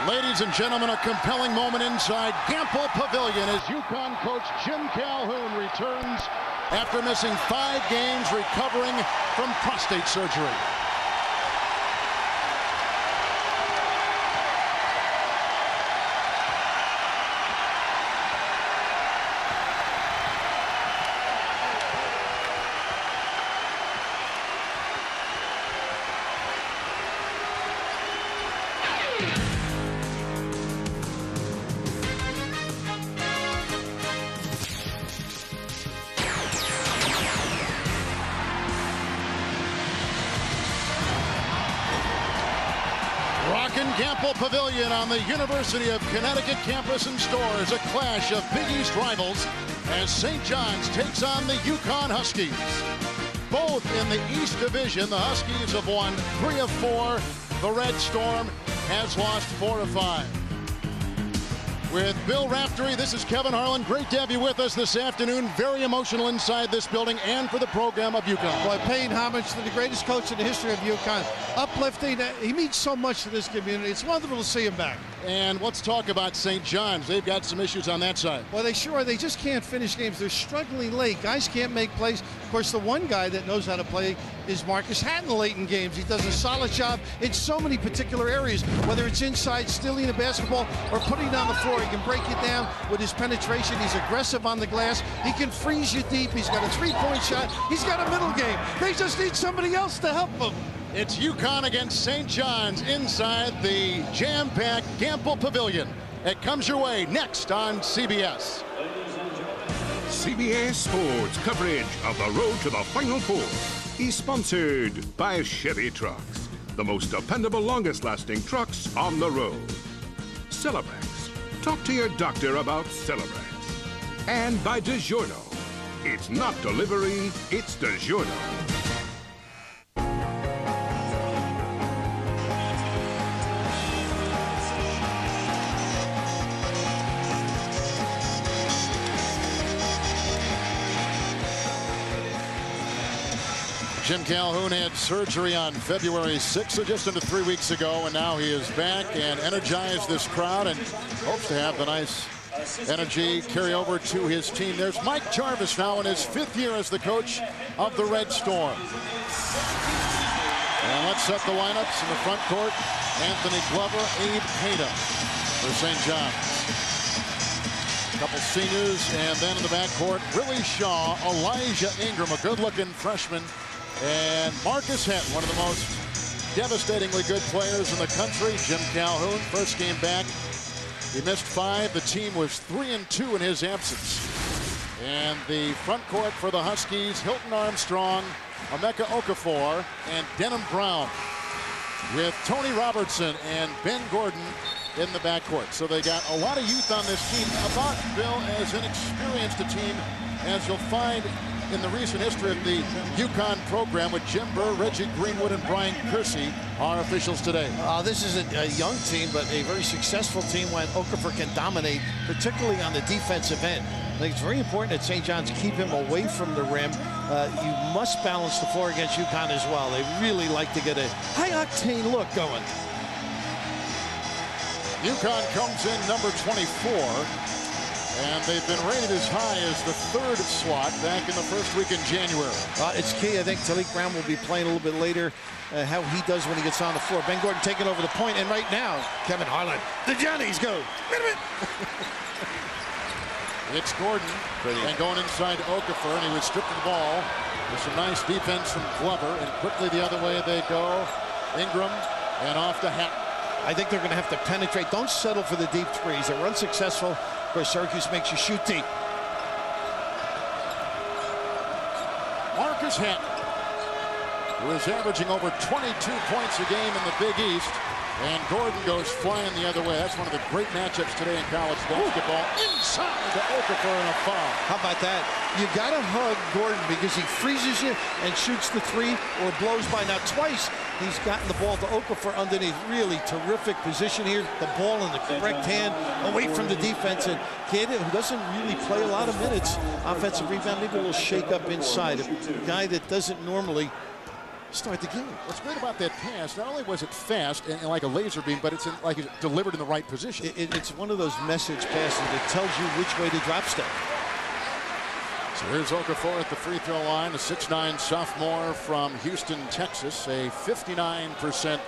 Ladies and gentlemen, a compelling moment inside Gamble Pavilion as UConn coach Jim Calhoun returns after missing 5 games recovering from prostate surgery. Rockin' Gamble Pavilion on the University of Connecticut campus and stores. A clash of Big East rivals as St. John's takes on the UConn Huskies. Both in the East Division, the Huskies have won 3 of 4. The Red Storm has lost 4 of 5. With Bill Raftery, this is Kevin Harlan. Great to have you with us this afternoon. Very emotional inside this building and for the program of UConn. Boy, paying homage to the greatest coach in the history of UConn. Uplifting. He means so much to this community. It's wonderful to see him back. And let's talk about St. John's. They've got some issues on that side. Well, they sure are. They just can't finish games. They're struggling late. Guys can't make plays. Of course, the one guy that knows how to play is Marcus Hatton late in games. He does a solid job in so many particular areas, whether it's inside, stealing the basketball, or putting it on the floor. He can break it down with his penetration. He's aggressive on the glass. He can freeze you deep. He's got a three-point shot. He's got a middle game. They just need somebody else to help them. It's UConn against St. John's inside the jam-packed Gamble Pavilion. It comes your way next on CBS. CBS Sports coverage of the road to the Final Four is sponsored by Chevy Trucks, the most dependable, longest-lasting trucks on the road. Celebrex. Talk to your doctor about Celebrex. And by DiGiorno. It's not delivery, it's DiGiorno. Jim Calhoun had surgery on February 6th, so just under 3 weeks ago, and now he is back and energized this crowd and hopes to have the nice energy carry over to his team. There's Mike Jarvis now in his 5th year as the coach of the Red Storm. And let's set the lineups in the front court. Anthony Glover, Abe Hayda for St. John's. A couple seniors, and then in the backcourt, Willie Shaw, Elijah Ingram, a good-looking freshman, and Marcus Hatton, one of the most devastatingly good players in the country. Jim Calhoun, first game back. He missed 5. The team was 3-2 in his absence. And the front court for the Huskies, Hilton Armstrong, Emeka Okafor, and Denham Brown, with Tony Robertson and Ben Gordon in the backcourt. So they got a lot of youth on this team, about, Bill, as inexperienced a team as you'll find in the recent history of the UConn program, with Jim Burr, Reggie Greenwood, and Brian Kersey, our officials today. This is a young team, but a very successful team when Okafor can dominate, particularly on the defensive end. I think it's very important that St. John's keep him away from the rim. You must balance the floor against UConn as well. They really like to get a high-octane look going. UConn comes in number 24. And they've been rated as high as the 3rd slot back in the first week in January. It's key. I think Talik Brown will be playing a little bit later. How he does when he gets on the floor. Ben Gordon taking over the point. And right now, Kevin Harlan, the Johnnies go. Wait a minute. It's Gordon. And going inside to Okafor, and he was stripped of the ball. With some nice defense from Glover. And quickly the other way they go. Ingram and off to Hatton. I think they're going to have to penetrate. Don't settle for the deep threes. They were unsuccessful. Of course, Syracuse makes you shoot deep. Marcus Hatton, who is averaging over 22 points a game in the Big East. And Gordon goes flying the other way. That's one of the great matchups today in college basketball. Inside to Okafor and a foul. How about that? You got to hug Gordon because he freezes you and shoots the 3 or blows by. Now, twice he's gotten the ball to Okafor underneath. Really terrific position here. The ball in the correct hand, away from the defense. And kid who doesn't really play a lot of minutes. Offensive rebound, maybe a little shake up inside. A guy that doesn't normally start the game. What's great about that pass, not only was it fast and like a laser beam, but it's like it's delivered in the right position. It's one of those message passes that tells you which way to drop step. So here's Okafor at the free throw line, a 6'9" sophomore from Houston, Texas, a 59%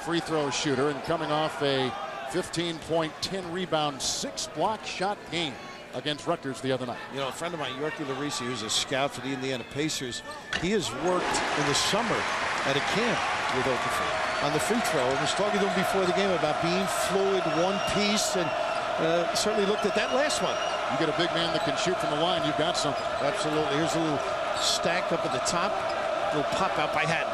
free throw shooter, and coming off a 15-point, 10-rebound, 6-block shot game against Rutgers the other night. You know, a friend of mine, Yorkie Larisi, who's a scout for the Indiana Pacers, he has worked in the summer at a camp with Okafor on the free throw and was talking to him before the game about being fluid, one piece, and certainly looked at that last one. You get a big man that can shoot from the line, you've got something. Absolutely. Here's a little stack up at the top. Little pop out by Hatton.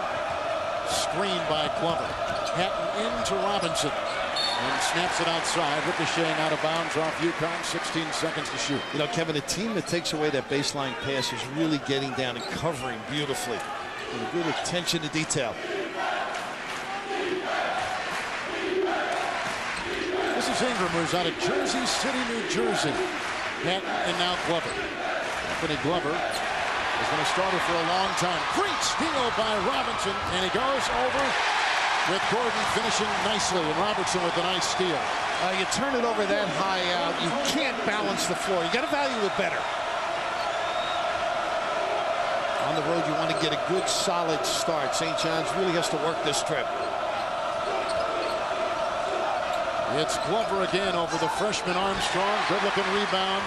Screen by Glover. Hatton into Robinson. And snaps it outside, ricocheting out of bounds off UConn. 16 seconds to shoot. You know, Kevin, a team that takes away that baseline pass is really getting down and covering beautifully. With good attention to detail. This is Ingram, who's out of Jersey City, New Jersey. Hatton and now Glover. Anthony Glover has been a starter for a long time. Great steal by Robinson, and he goes over with Gordon finishing nicely, and Robertson with a nice steal. You turn it over that high out, you can't balance the floor. You got to value it better. On the road, you want to get a good, solid start. St. John's really has to work this trip. It's Glover again over the freshman Armstrong. Good-looking rebound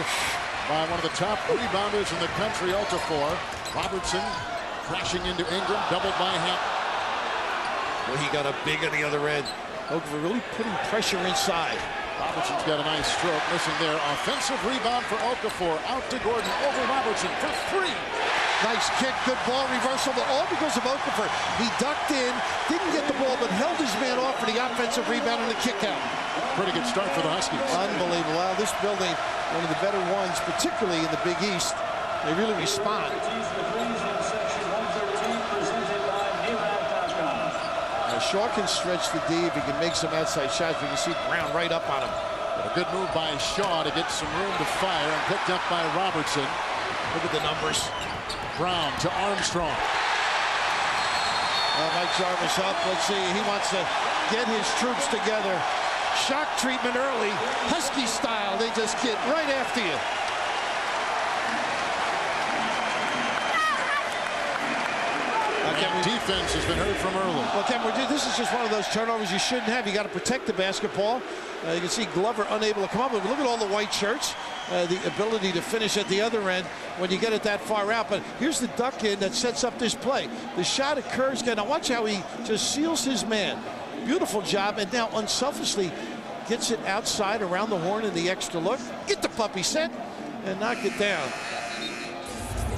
by one of the top rebounders in the country, Okafor. Robertson crashing into Ingram, doubled by Hatton. Well, he got a big on the other end. Okafor really putting pressure inside. Robertson's got a nice stroke. Listen there, offensive rebound for Okafor. Out to Gordon, over Robertson for three. Nice kick, good ball, reversal, but all because of Okafor. He ducked in, didn't get the ball, but held his man off for the offensive rebound and the kick out. Pretty good start for the Huskies. Unbelievable. Wow, this building, one of the better ones, particularly in the Big East. They really respond. Shaw can stretch the D if he can make some outside shots. We can see Brown right up on him. But a good move by Shaw to get some room to fire, and picked up by Robertson. Look at the numbers. Brown to Armstrong. Mike Jarvis up. Let's see. He wants to get his troops together. Shock treatment early. Husky style. They just get right after you. Defense has been hurt from early. Well, Ken, this is just one of those turnovers you shouldn't have. You got to protect the basketball. You can see Glover unable to come up. But look at all the white shirts. The ability to finish at the other end when you get it that far out. But here's the duck in that sets up this play. The shot occurs. Now watch how he just seals his man. Beautiful job. And now unselfishly gets it outside around the horn in the extra look. Get the puppy set and knock it down.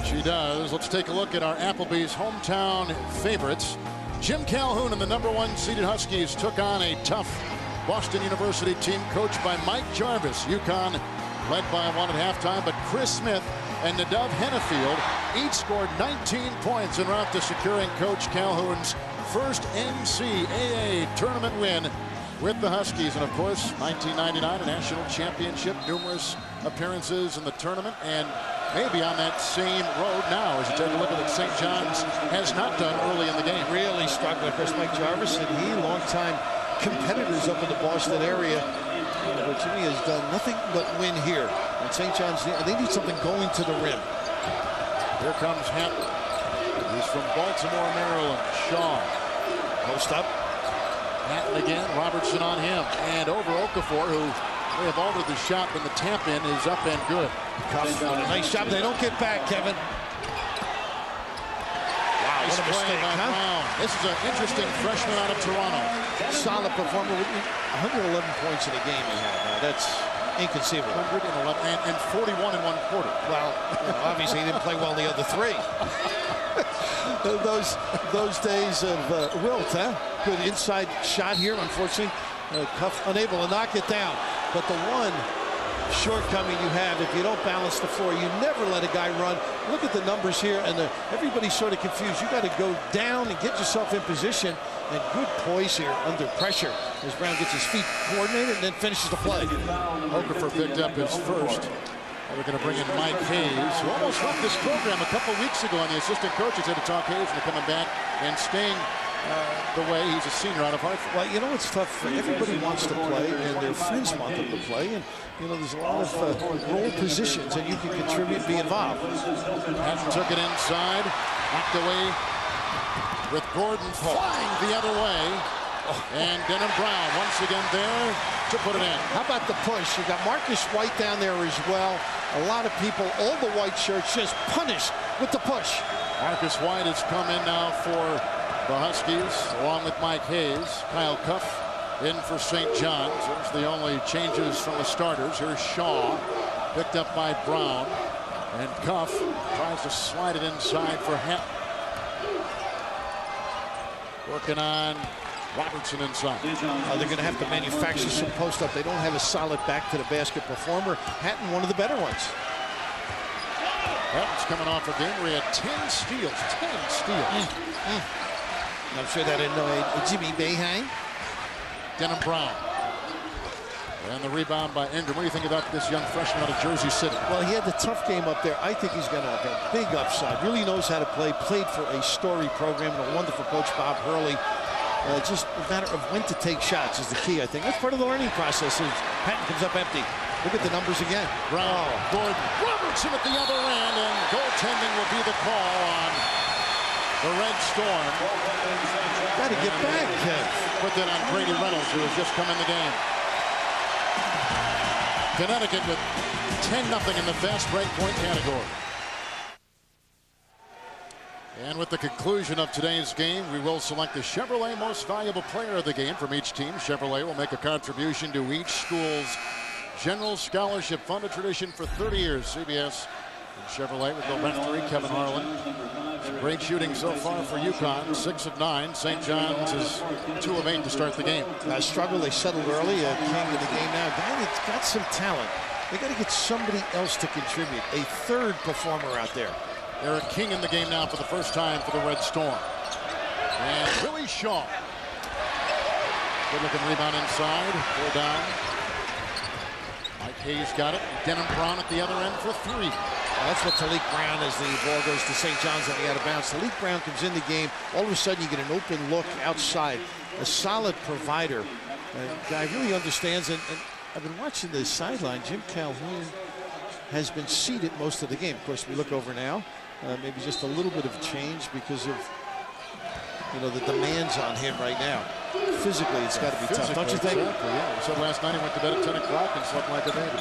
She does. Let's take a look at our Applebee's hometown favorites. Jim Calhoun and the #1 seeded Huskies took on a tough Boston University team coached by Mike Jarvis. UConn led by one at halftime, but Chris Smith and Nadav Hennefield each scored 19 points en route to securing Coach Calhoun's first NCAA tournament win with the Huskies. And of course, 1999, a national championship, numerous appearances in the tournament, and maybe on that same road now as you take a look at what St. John's has not done early in the game. Really struggling. Of course, Mike Jarvis and he, longtime competitors up in the Boston area. But Jimmy has done nothing but win here. And St. John's, they need something going to the rim. Here comes Hatton. He's from Baltimore, Maryland. Shaw. Post up. Hatton again. Robertson on him. And over Okafor, who may have altered the shot, but the tap in is up and good. Cuff doing a nice job. They don't get back, Kevin. Wow, Nice what a play mistake, by huh? Brown. This is an interesting freshman out of Toronto. Solid performer. 111 points in a game he had. Now, that's inconceivable. 111 and 41 in one quarter. Well, obviously he didn't play well the other three. those days of Wilt, huh? Good inside shot here. Unfortunately, Cuff unable to knock it down. But the one shortcoming you have, if you don't balance the floor, you never let a guy run. Look at the numbers here, and everybody's sort of confused. You got to go down and get yourself in position, and good poise here under pressure as Brown gets his feet coordinated and then finishes the play. Okafor picked up his first We're going to bring in Mike Hayes, who almost left this program a couple weeks ago, and the assistant coaches had to talk Hayes into coming back and staying the way. He's a senior out of Hartford. Well, you know what's tough? Everybody wants to play, and their friends want them to play, and you know there's a lot of role positions, and you can contribute and be involved. Hatton took it inside, knocked away with Gordon flying the other way, and Denham Brown once again there to put it in. How about the push? You got Marcus White down there as well. A lot of people, all the white shirts, just punished with the push. Marcus White has come in now for the Huskies, along with Mike Hayes. Kyle Cuff in for St. John's. There's the only changes from the starters. Here's Shaw, picked up by Brown. And Cuff tries to slide it inside for Hatton. Working on Robertson inside. They're going to have to manufacture some post-up. They don't have a solid back-to-the-basket performer. Hatton, one of the better ones. Hatton's coming off a game where he had 10 steals. 10 steals. I'm sure that annoyed Jimmy Boeheim. Denham Brown. And the rebound by Ingram. What do you think about this young freshman out of Jersey City? Well, he had the tough game up there. I think he's got a big upside. Really knows how to play. Played for a Story program and a wonderful coach, Bob Hurley. Just a matter of when to take shots is the key, I think. That's part of the learning process. Hatton comes up empty. Look at the numbers again. Brown, Gordon, Robertson at the other end, and goaltending will be the call on the Red Storm. Got to get back, Kev. Put that on Brady Reynolds, who has just come in the game. Connecticut with 10-0 in the fast break point category. And with the conclusion of today's game, we will select the Chevrolet Most Valuable Player of the game from each team. Chevrolet will make a contribution to each school's General Scholarship Fund, a tradition for 30 years. CBS and Chevrolet with the referee, Kevin Harlan. Some great shooting so far for UConn, 6 of 9. St. John's is 2 of 8 to start the game. Struggle, they settled early. King in the game now. Guy that's got some talent. They got to get somebody else to contribute. A third performer out there. Eric King in the game now for the first time for the Red Storm. And Willie Shaw. Good looking rebound inside. Pull down. Mike Hayes got it. Denham Brown at the other end for 3. That's what Talik Brown, as the ball goes to St. John's on the out of bounds. Talik Brown comes in the game. All of a sudden, you get an open look outside. A solid provider. A guy really understands. And I've been watching the sideline. Jim Calhoun has been seated most of the game. Of course, we look over now. Maybe just a little bit of change because of, you know, the demands on him right now. Physically, it's got to be tough, don't you think? Exactly, yeah. So last night he went to bed at 10 o'clock and slept like a baby.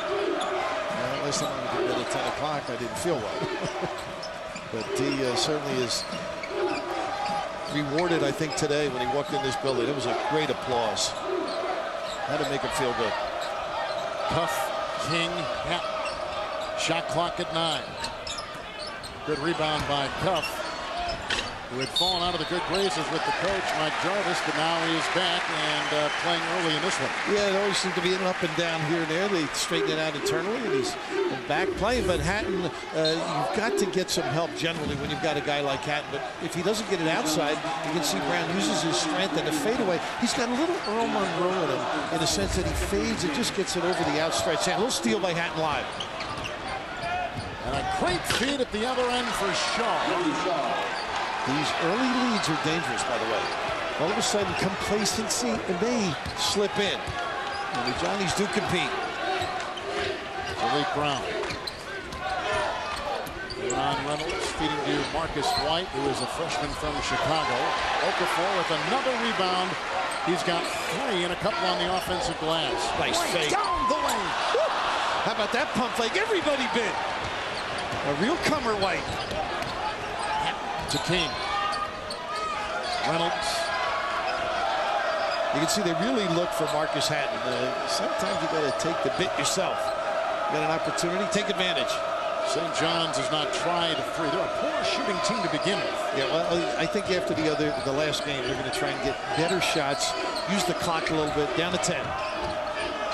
Last time I went to bed at 10 o'clock, I didn't feel well. But he certainly is rewarded, I think, today when he walked in this building. It was a great applause. Had to make him feel good. Cuff, King, Hatton. Shot clock at 9. Good rebound by Cuff, who had fallen out of the good graces with the coach, Mike Jarvis, but now he is back and playing early in this one. Yeah, it always seems to be an up and down here and there. They straighten it out internally, and he's back playing. But Hatton, you've got to get some help generally when you've got a guy like Hatton. But if he doesn't get it outside, you can see Brown uses his strength and the fadeaway. He's got a little Earl Monroe in him in the sense that he fades and just gets it over the outstretched hand. A little steal by Hatton live. And a great feed at the other end for Shaw. These early leads are dangerous, by the way. All of a sudden, complacency may slip in. And the Johnnies do compete. Malik Brown. Ron Reynolds feeding to Marcus White, who is a freshman from Chicago. Okafor with another rebound. He's got 3 and a couple on the offensive glass. Nice fake. Down the lane. Woo! How about that pump fake? Everybody bid. A real comer, White. To King. Reynolds. You can see they really look for Marcus Hatton. Sometimes you got to take the bit yourself. You got an opportunity, take advantage. St. John's has not tried 3. They're a poor shooting team to begin with. Yeah, well, I think after the last game, they're going to try and get better shots, use the clock a little bit, down to 10.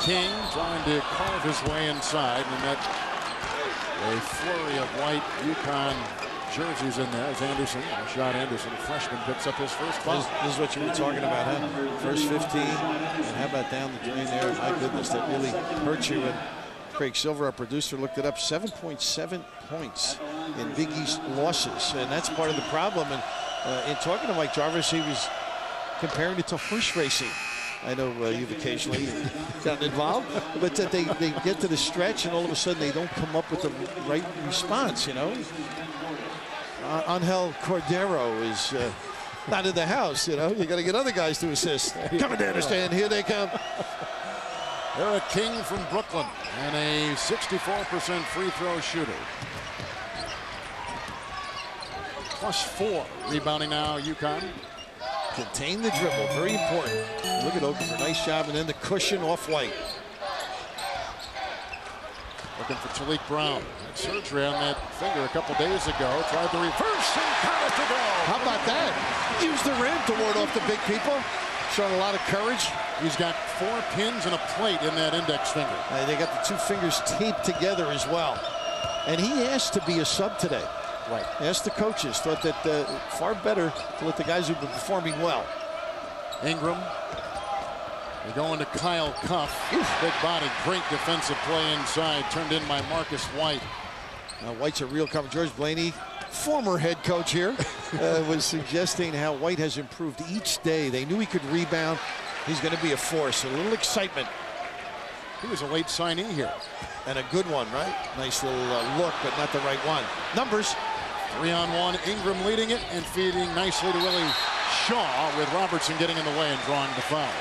King trying to carve his way inside, and that a flurry of white UConn jerseys in there as Anderson, Rashad Anderson, freshman, picks up his first foul. This is what you were talking about, huh? First 15, and how about down the drain there? My goodness, that really hurts you. And Craig Silver, our producer, looked it up. 7.7 points in Big East losses, and that's part of the problem. And in talking to Mike Jarvis, he was comparing it to horse racing. I know you've occasionally gotten involved, but that they get to the stretch and all of a sudden they don't come up with the right response, you know. Angel Cordero is not in the house, you know. You got to get other guys to assist. Coming to understand, here they come. Eric King from Brooklyn and a 64% free throw shooter. +4 rebounding now, UConn. Contain the dribble, very important. Look at Okafor, nice job, and then the cushion off White. Looking for Talik Brown. Had surgery on that finger a couple days ago. Tried the reverse and got it to go. How about that? Use the rim to ward off the big people. Showing a lot of courage. He's got 4 pins and a plate in that index finger. They got the 2 fingers taped together as well. And he asked to be a sub today. Right. Asked the coaches. Thought that far better to let the guys who've been performing well. Ingram. They're going to Kyle Cuff. Big body, great defensive play inside. Turned in by Marcus White. Now White's a real cover. George Blaney, former head coach here, was suggesting how White has improved each day. They knew he could rebound. He's going to be a force. A little excitement. He was a late signee here. And a good one, right? Nice little look, but not the right one. Numbers. 3-on-1. Ingram leading it and feeding nicely to Willie Shaw, with Robertson getting in the way and drawing the foul.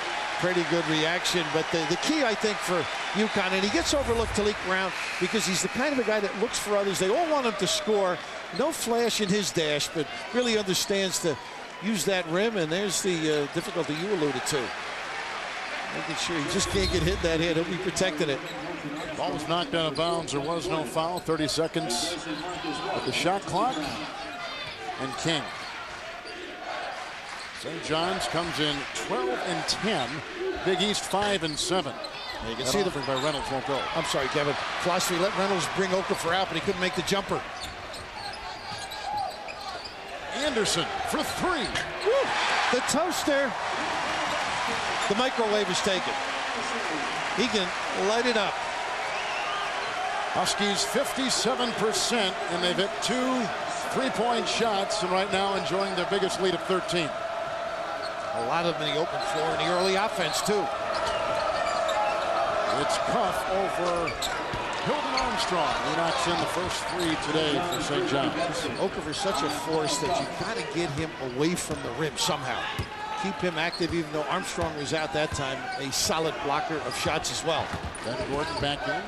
Pretty good reaction, but the key, I think, for UConn, and he gets overlooked, Talik Brown, because he's the kind of a guy that looks for others. They all want him to score. No flash in his dash, but really understands to use that rim, and there's the difficulty you alluded to. Making sure he just can't get hit that hit. He'll be protecting it. Ball was knocked out of bounds. There was no foul. 30 seconds at the shot clock. And King. St. John's comes in 12-10. Big East 5-7. You can see the by Reynolds won't go. I'm sorry, Kevin. Philosophy let Reynolds bring Okafor out, but he couldn't make the jumper. Anderson for 3. Woo! The toaster. The microwave is taken. He can light it up. Huskies 57%, and they've hit 2 3-point shots, and right now enjoying their biggest lead of 13. A lot of them in the open floor in the early offense, too. It's Cuff over Hilton Armstrong. He knocks in the first 3 today for St. John's. Okafor's such a force that you've got to get him away from the rim somehow. Keep him active, even though Armstrong was out that time. A solid blocker of shots as well. Ben Gordon back in.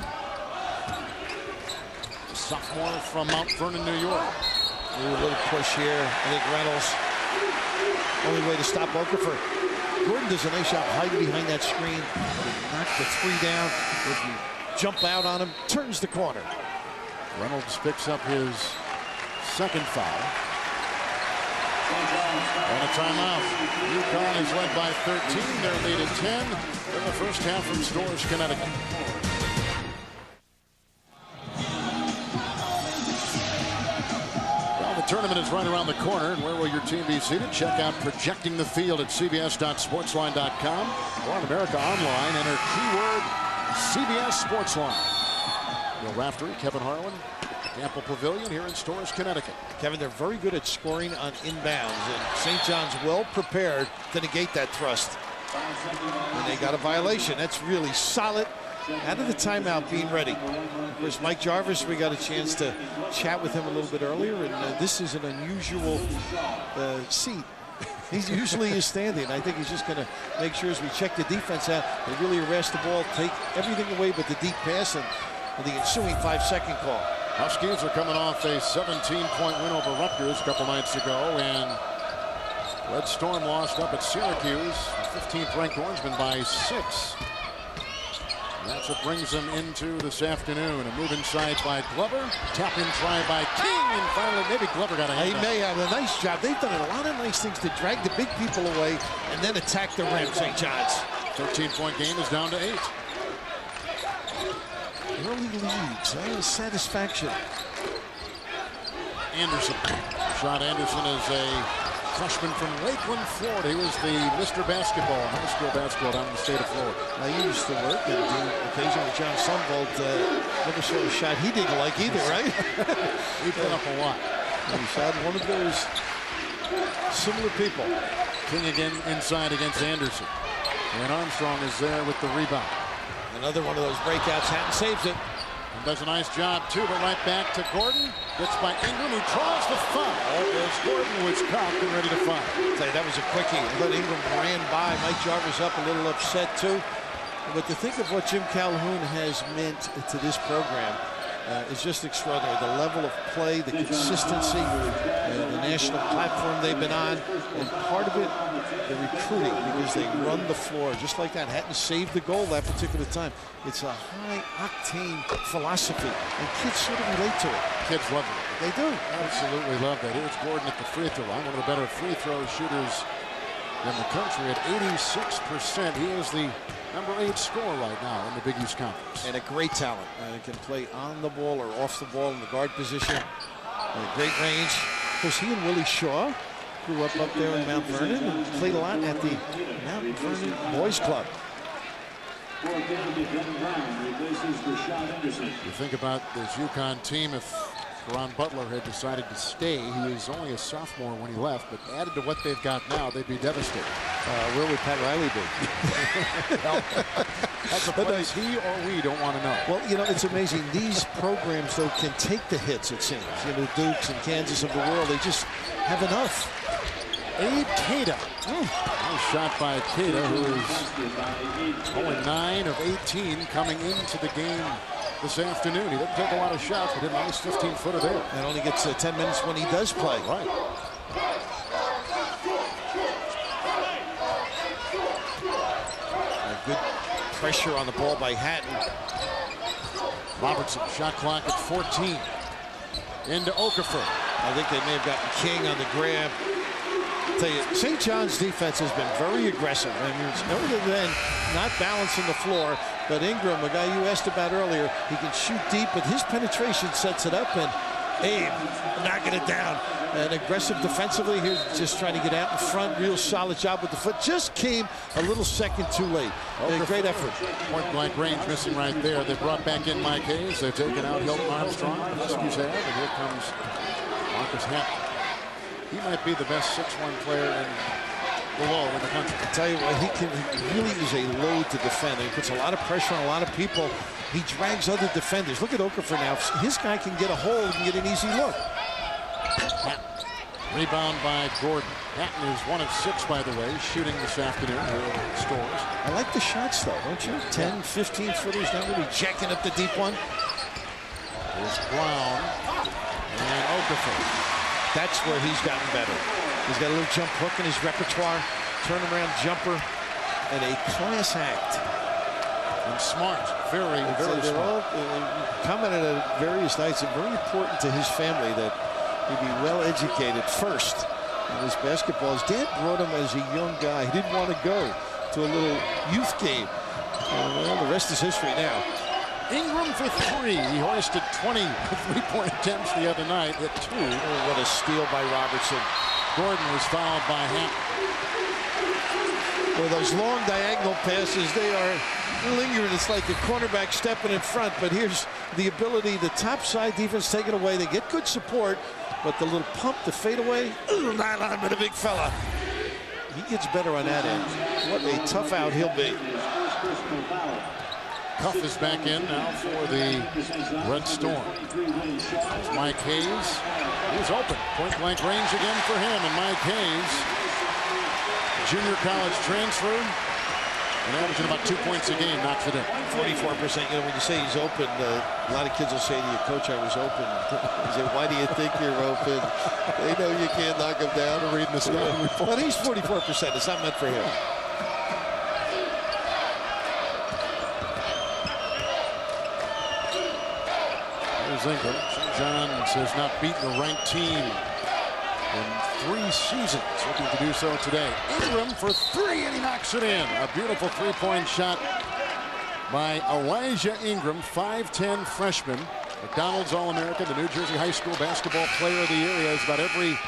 A sophomore from Mount Vernon, New York. A little push here. I think Reynolds, only way to stop Okafor. Gordon does a nice job hiding behind that screen. Knock the 3 down. If you jump out on him, turns the corner. Reynolds picks up his 2nd foul. And a timeout. UConn is led by 13. Their lead at 10 in the first half from Storrs, Connecticut. Well, the tournament is right around the corner. And where will your team be seated? Check out Projecting the Field at cbs.sportsline.com or on America Online. Enter keyword CBS Sportsline. Will Raftery, Kevin Harlan, Gamble Pavilion here in Storrs, Connecticut. Kevin, they're very good at scoring on inbounds, and St. John's well prepared to negate that thrust. And they got a violation. That's really solid. Out of the timeout, being ready. Of course, Mike Jarvis, we got a chance to chat with him a little bit earlier, and this is an unusual seat. He usually is standing. I think he's just going to make sure as we check the defense out, they really arrest the ball, take everything away but the deep pass and the ensuing 5-second call. Huskies are coming off a 17-point win over Rutgers a couple nights ago, and Red Storm lost up at Syracuse, 15th ranked Orangemen by 6. And that's what brings them into this afternoon. A move inside by Glover, tap in try by King, and finally maybe Glover got a hand. He may have a nice job. They've done a lot of nice things to drag the big people away and then attack the rim, St. John's. 13-point game is down to 8. Early leads, satisfaction. Anderson. Shot Anderson is a freshman from Lakeland, Florida. He was the Mr. Basketball, high school basketball down in the state of Florida. Now, he used to work and do occasion with John Sunvolt. Never saw a shot he didn't like either, right? He put up a lot. He's had one of those similar people. King again inside against Anderson. And Armstrong is there with the rebound. Another one of those breakouts. Hatton saves it. And does a nice job, too, but right back to Gordon. Gets by Ingram, who draws the foul. As Gordon was cocked and ready to foul. That was a quickie. Let Ingram ran by. Mike Jarvis up a little upset, too. But to think of what Jim Calhoun has meant to this program is just extraordinary. The level of play, the consistency, the national platform they've been on, and part of it, the recruiting, because they run the floor just like that. Hatton saved the goal that particular time. It's a high-octane philosophy, and kids sort of relate to it. Kids love it. They do. Absolutely love that. Here's Gordon at the free throw line, one of the better free throw shooters in the country at 86%. He is the #8 scorer right now in the Big East Conference. And a great talent. And he can play on the ball or off the ball in the guard position. And a great range. Of course, he and Willie Shaw grew up there in Mount Vernon and played a lot at the Mount Vernon Boys Club. You think about this UConn team, if Ron Butler had decided to stay, he was only a sophomore when he left, but added to what they've got now, they'd be devastated. Where would Pat Riley be? Well, that's a place he or we don't want to know. Well, you know, it's amazing. These programs, though, can take the hits, it seems. You know, Dukes and Kansas of the world, they just have enough. Abe Cada. Nice shot by Cada, who is only 9 of 18 coming into the game this afternoon. He doesn't take a lot of shots, but hit a nice 15-footer there. And only gets 10 minutes when he does play. Right. A good pressure on the ball by Hatton. Robertson, shot clock at 14. Into Okafor. I think they may have gotten King on the grab. I'll tell you, St. John's defense has been very aggressive. I mean, it's other than not balancing the floor, but Ingram, a guy you asked about earlier, he can shoot deep, but his penetration sets it up, and Abe knocking it down. And aggressive defensively here, just trying to get out in front. Real solid job with the foot. Just came a little second too late. Great effort. Point blank range missing right there. They brought back in Mike Hayes. They've taken out Hilton Armstrong. The Huskies have, and here comes Marcus Hatton. He might be the best 6'1" player in the country. I tell you what, he really is a load to defend. He puts a lot of pressure on a lot of people. He drags other defenders. Look at Okafor now. His guy can get a hold and get an easy look. Hatton. Rebound by Gordon. Hatton is 1 of 6, by the way, shooting this afternoon here at Stores. I like the shots, though, don't you? 10, 15 footers, not really jacking up the deep one. There's Brown and Okafor. That's where he's gotten better. He's got a little jump hook in his repertoire, turnaround jumper, and a class act. And smart, very smart. They're all commented at various nights, and very important to his family that he be well educated first in his basketball. His dad brought him as a young guy. He didn't want to go to a little youth game. Well, the rest is history now. Ingram for 3. He hoisted 20 3-point attempts the other night at 2. Oh, what a steal by Robertson. Gordon was fouled by Hatton. Well, those long diagonal passes, they are lingering. It's like a cornerback stepping in front, but here's the ability, the top side defense take it away. They get good support, but the little pump, the fadeaway, not on but a big fella. He gets better on that end. What a tough out he'll be. Cuff is back in now for the Red Storm. There's Mike Hayes. He's open. Point blank range again for him. And Mike Hayes, junior college transfer, and averaging about 2 points a game, knocks it in. 44%. You know, when you say he's open, a lot of kids will say to you, Coach, I was open. You say, why do you think you're open? They know you can't knock him down. They're reading the scouting report. But he's 44%. It's not meant for him. Ingram. St. John's has not beaten a ranked team in 3 seasons. Looking to do so today. Ingram for 3, and he knocks it in. A beautiful 3-point shot by Elijah Ingram, 5'10" freshman. McDonald's All-American, the New Jersey High School Basketball Player of the Year. He has about every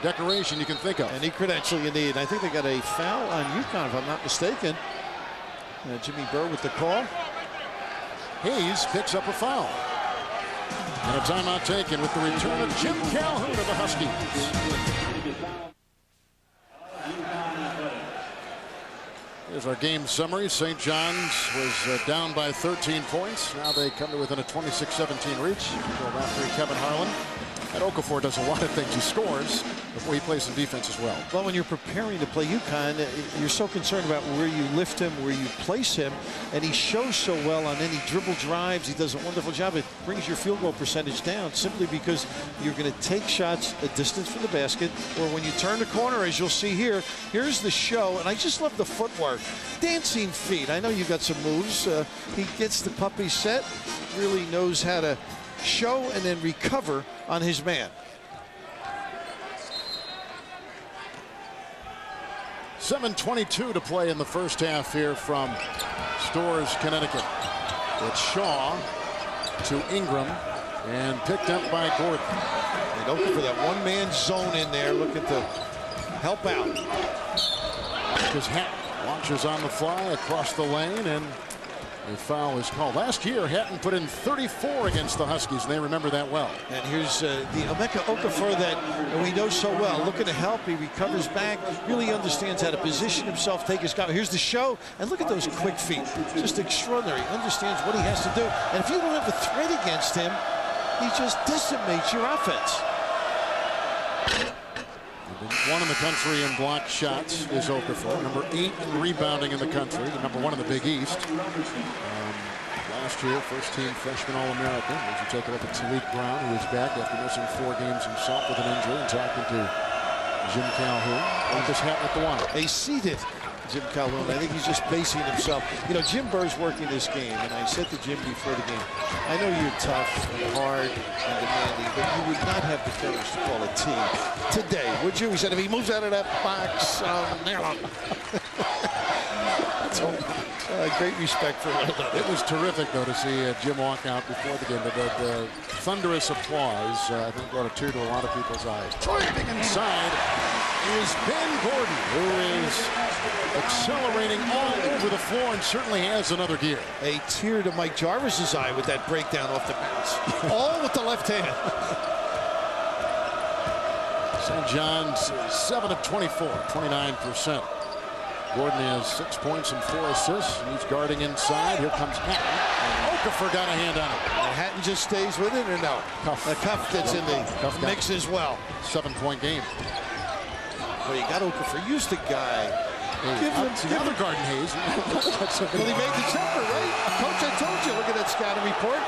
decoration you can think of. Any credential you need. I think they got a foul on UConn, if I'm not mistaken. Jimmy Burr with the call. Hayes picks up a foul. And a timeout taken with the return of Jim Calhoun of the Huskies. Here's our game summary. St. John's was down by 13 points. Now they come to within a 26-17 reach. Kevin Harlan. And Okafor does a lot of things. He scores before he plays some defense as well. Well, when you're preparing to play UConn, you're so concerned about where you lift him, where you place him, and he shows so well on any dribble drives. He does a wonderful job. It brings your field goal percentage down simply because you're going to take shots a distance from the basket, or when you turn the corner, as you'll see here, here's the show, and I just love the footwork. Dancing feet. I know you got some moves. He gets the puppy set, really knows how to show and then recover on his man. 7:22 to play in the first half here from Storrs, Connecticut. It's Shaw to Ingram and picked up by Gordon. And looking for that one-man zone in there, looking to help out. Because Hatton launches on the fly across the lane, and a foul is called. Last year, Hatton put in 34 against the Huskies, and they remember that well. And here's the Emeka Okafor that we know so well. Looking to help. He recovers back, really understands how to position himself, take his shot. Here's the show, and look at those quick feet. Just extraordinary. Understands what he has to do. And if you don't have a threat against him, he just decimates your offense. One in the country in blocked shots is Okafor. Number 8 in rebounding in the country. Number 1 in the Big East. Last year, first team freshman All-American. As you take a look at Talik Brown, who is back after missing 4 games himself with an injury, and talking to Jim Calhoun. Lucas Hatton at the one. A seated Jim Calhoun. I think he's just pacing himself. You know, Jim Burr's working this game, and I said to Jim before the game, I know you're tough and hard and demanding, but you would not have the courage to call a team today, would you? He said, if he moves out of that box, great respect for one another. It was terrific, though, to see Jim walk out before the game. The thunderous applause, I think, brought a tear to a lot of people's eyes. Driving inside is Ben Gordon, who is accelerating all over the floor and certainly has another gear. A tear to Mike Jarvis's eye with that breakdown off the bounce. All with the left hand. St. John's 7 of 24, 29%. Gordon has 6 points and 4 assists. He's guarding inside. Here comes Hatton. Okafor got a hand on it. And Hatton just stays with it, or no? Cuff. A cuff that's in the mix as well. 7-point game. Well, you got Okafor. Use the guy. Give him Garden Hayes. Well, he made the jumper, right? Coach, I told you. Look at that scouting report.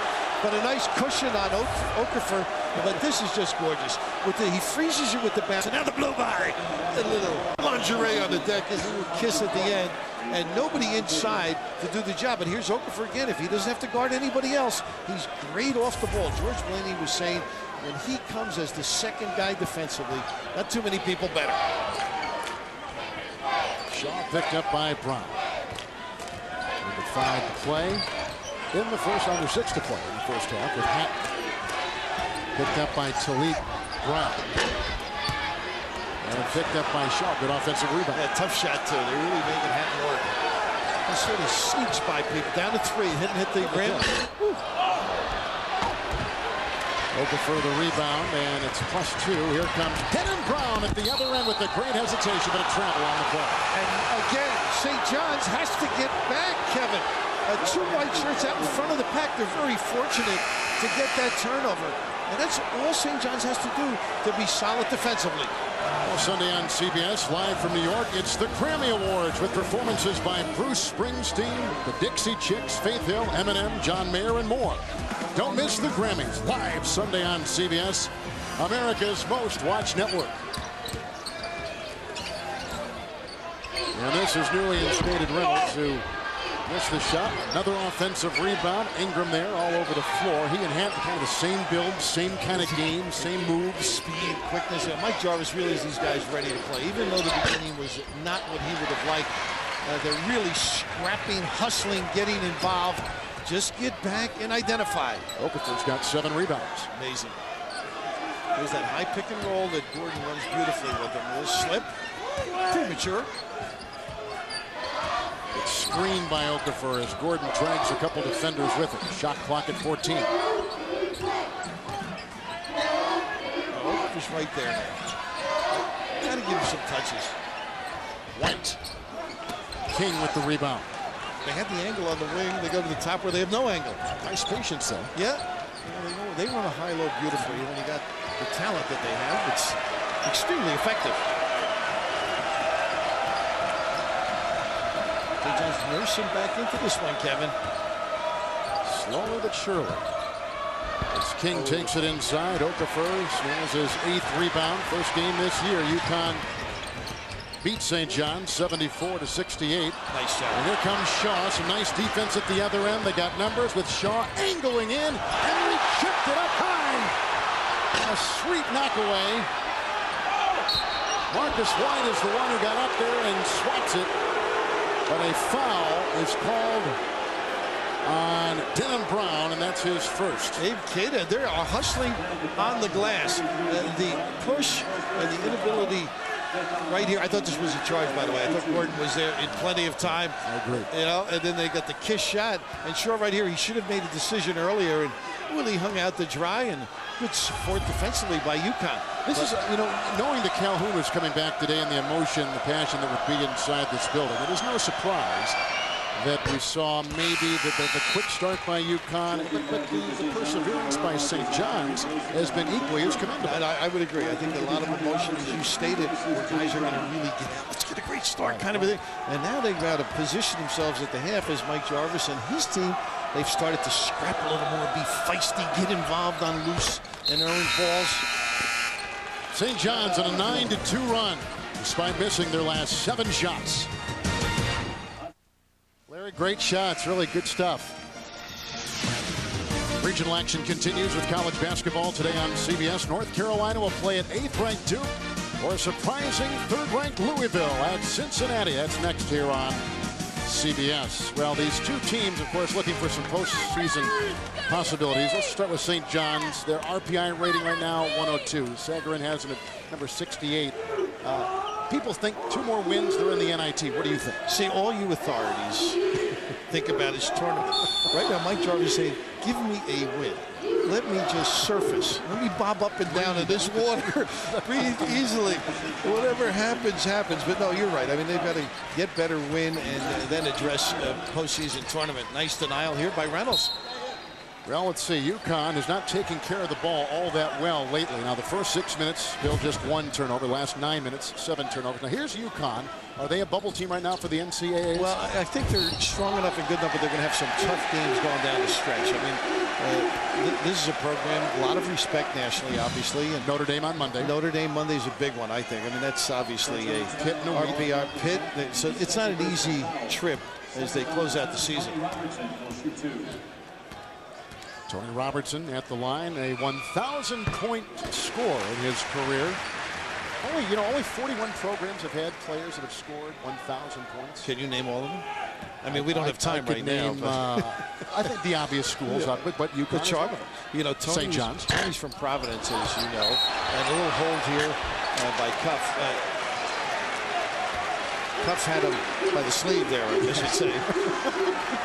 But a nice cushion on Okafor. But this is just gorgeous. He freezes you with the bounce. And now the blue bar. A little lingerie on the deck. A little kiss at the end. And nobody inside to do the job. But here's Okafor again. If he doesn't have to guard anybody else, he's great off the ball. George Blaney was saying when he comes as the second guy defensively, not too many people better. Shaw picked up by Brown. Number 5 to play. In the first, under 6 to play in the first half with Hatton. Picked up by Talik Brown. And picked up by Shaw. Good offensive rebound. Yeah, tough shot, too. They're really making Hatton work. He sort of sneaks by people. Down to 3. Didn't hit the rim. Okafor the rebound, and it's +2. Here comes Hennon Brown at the other end with a great hesitation, but a travel on the play. And again, St. John's has to get back, Kevin. 2 white shirts out in front of the pack. They're very fortunate to get that turnover. And that's all St. John's has to do to be solid defensively. Well, Sunday on CBS, live from New York, it's the Grammy Awards with performances by Bruce Springsteen, the Dixie Chicks, Faith Hill, Eminem, John Mayer, and more. Don't miss the Grammys, live Sunday on CBS, America's most watched network. And this is newly instated Reynolds, who missed the shot. Another offensive rebound. Ingram there all over the floor. He and Hatton kind of the same build, same kind of game, same moves. Speed, quickness. Mike Jarvis really has these guys ready to play. Even though the beginning was not what he would have liked, they're really scrapping, hustling, getting involved. Just get back and identify. Okafor's got 7 rebounds. Amazing. There's that high pick and roll that Gordon runs beautifully with him. A little slip. Premature. It's screened by Okafor as Gordon drags a couple defenders with him. Shot clock at 14. Okafor's right there now. Gotta give him some touches. White. King with the rebound. They had the angle on the wing. They go to the top where they have no angle. Nice patience, though. Yeah. They run a high-low beautifully. When you got the talent that they have, it's extremely effective. They just nurse him back into this one, Kevin. Slowly but surely. As King takes it inside, Okafor snares his 8th rebound. First game this year. UConn beat St. John's 74-68. Nice job. And here comes Shaw. Some nice defense at the other end. They got numbers with Shaw angling in. Henry chipped it up high. A sweet knockaway. Marcus White is the one who got up there and swats it. But a foul is called on Denham Brown, and that's his first. Abe Keita, they are hustling on the glass. The push and the inability right here. I thought this was a charge, by the way. I thought Gordon was there in plenty of time. I agree. You know, and then they got the kiss shot. And Shaw right here, he should have made a decision earlier and really hung out to dry, and good support defensively by UConn. This is, knowing that Calhoun was coming back today and the emotion, the passion that would be inside this building, it is no surprise that we saw maybe the quick start by UConn, but the perseverance by St. John's has been equally as commendable. And I would agree. I think a lot of emotion, as you stated, where guys are going to really let's get a great start kind of a thing. And now they've got to position themselves at the half as Mike Jarvis and his team. They've started to scrap a little more, be feisty, get involved on loose and early balls. St. John's on a 9-2 run, despite missing their last 7 shots. Larry, great shots, really good stuff. Regional action continues with college basketball today on CBS. North Carolina will play at 8th-ranked Duke or a surprising 3rd-ranked Louisville at Cincinnati. That's next here on CBS. Well, these two teams, of course, looking for some postseason possibilities. Let's start with St. John's. Their RPI rating right now, 102. Sagarin has them at number 68. People think 2 more wins, they're in the NIT. What do you think? See, all you authorities think about is tournament. Right now, Mike Jarvis is saying, give me a win. Let me just surface. Let me bob up and down in this water. Breathe easily. Whatever happens, happens. But no, you're right. I mean, they've got to get better win and then address postseason tournament. Nice denial here by Reynolds. Well, let's see. UConn is not taking care of the ball all that well lately. Now, the first 6 minutes, Bill, just 1 turnover. The last 9 minutes, 7 turnovers. Now, here's UConn. Are they a bubble team right now for the NCAAs? Well, I think they're strong enough and good enough, but they're going to have some tough games going down the stretch. I mean, this is a program, a lot of respect nationally, obviously. And Notre Dame on Monday. Notre Dame Monday is a big one, I think. I mean, that's obviously a RPR pit. So it's not an easy trip as they close out the season. Tony Robertson at the line, a 1,000-point score in his career. Only 41 programs have had players that have scored 1,000 points. Can you name all of them? I mean, we don't have time right now. I think the obvious schools, but UConn. St. John's. Tony's from Providence, as you know, and a little hold here by Cuff. Cuff had him by the sleeve there, I should say.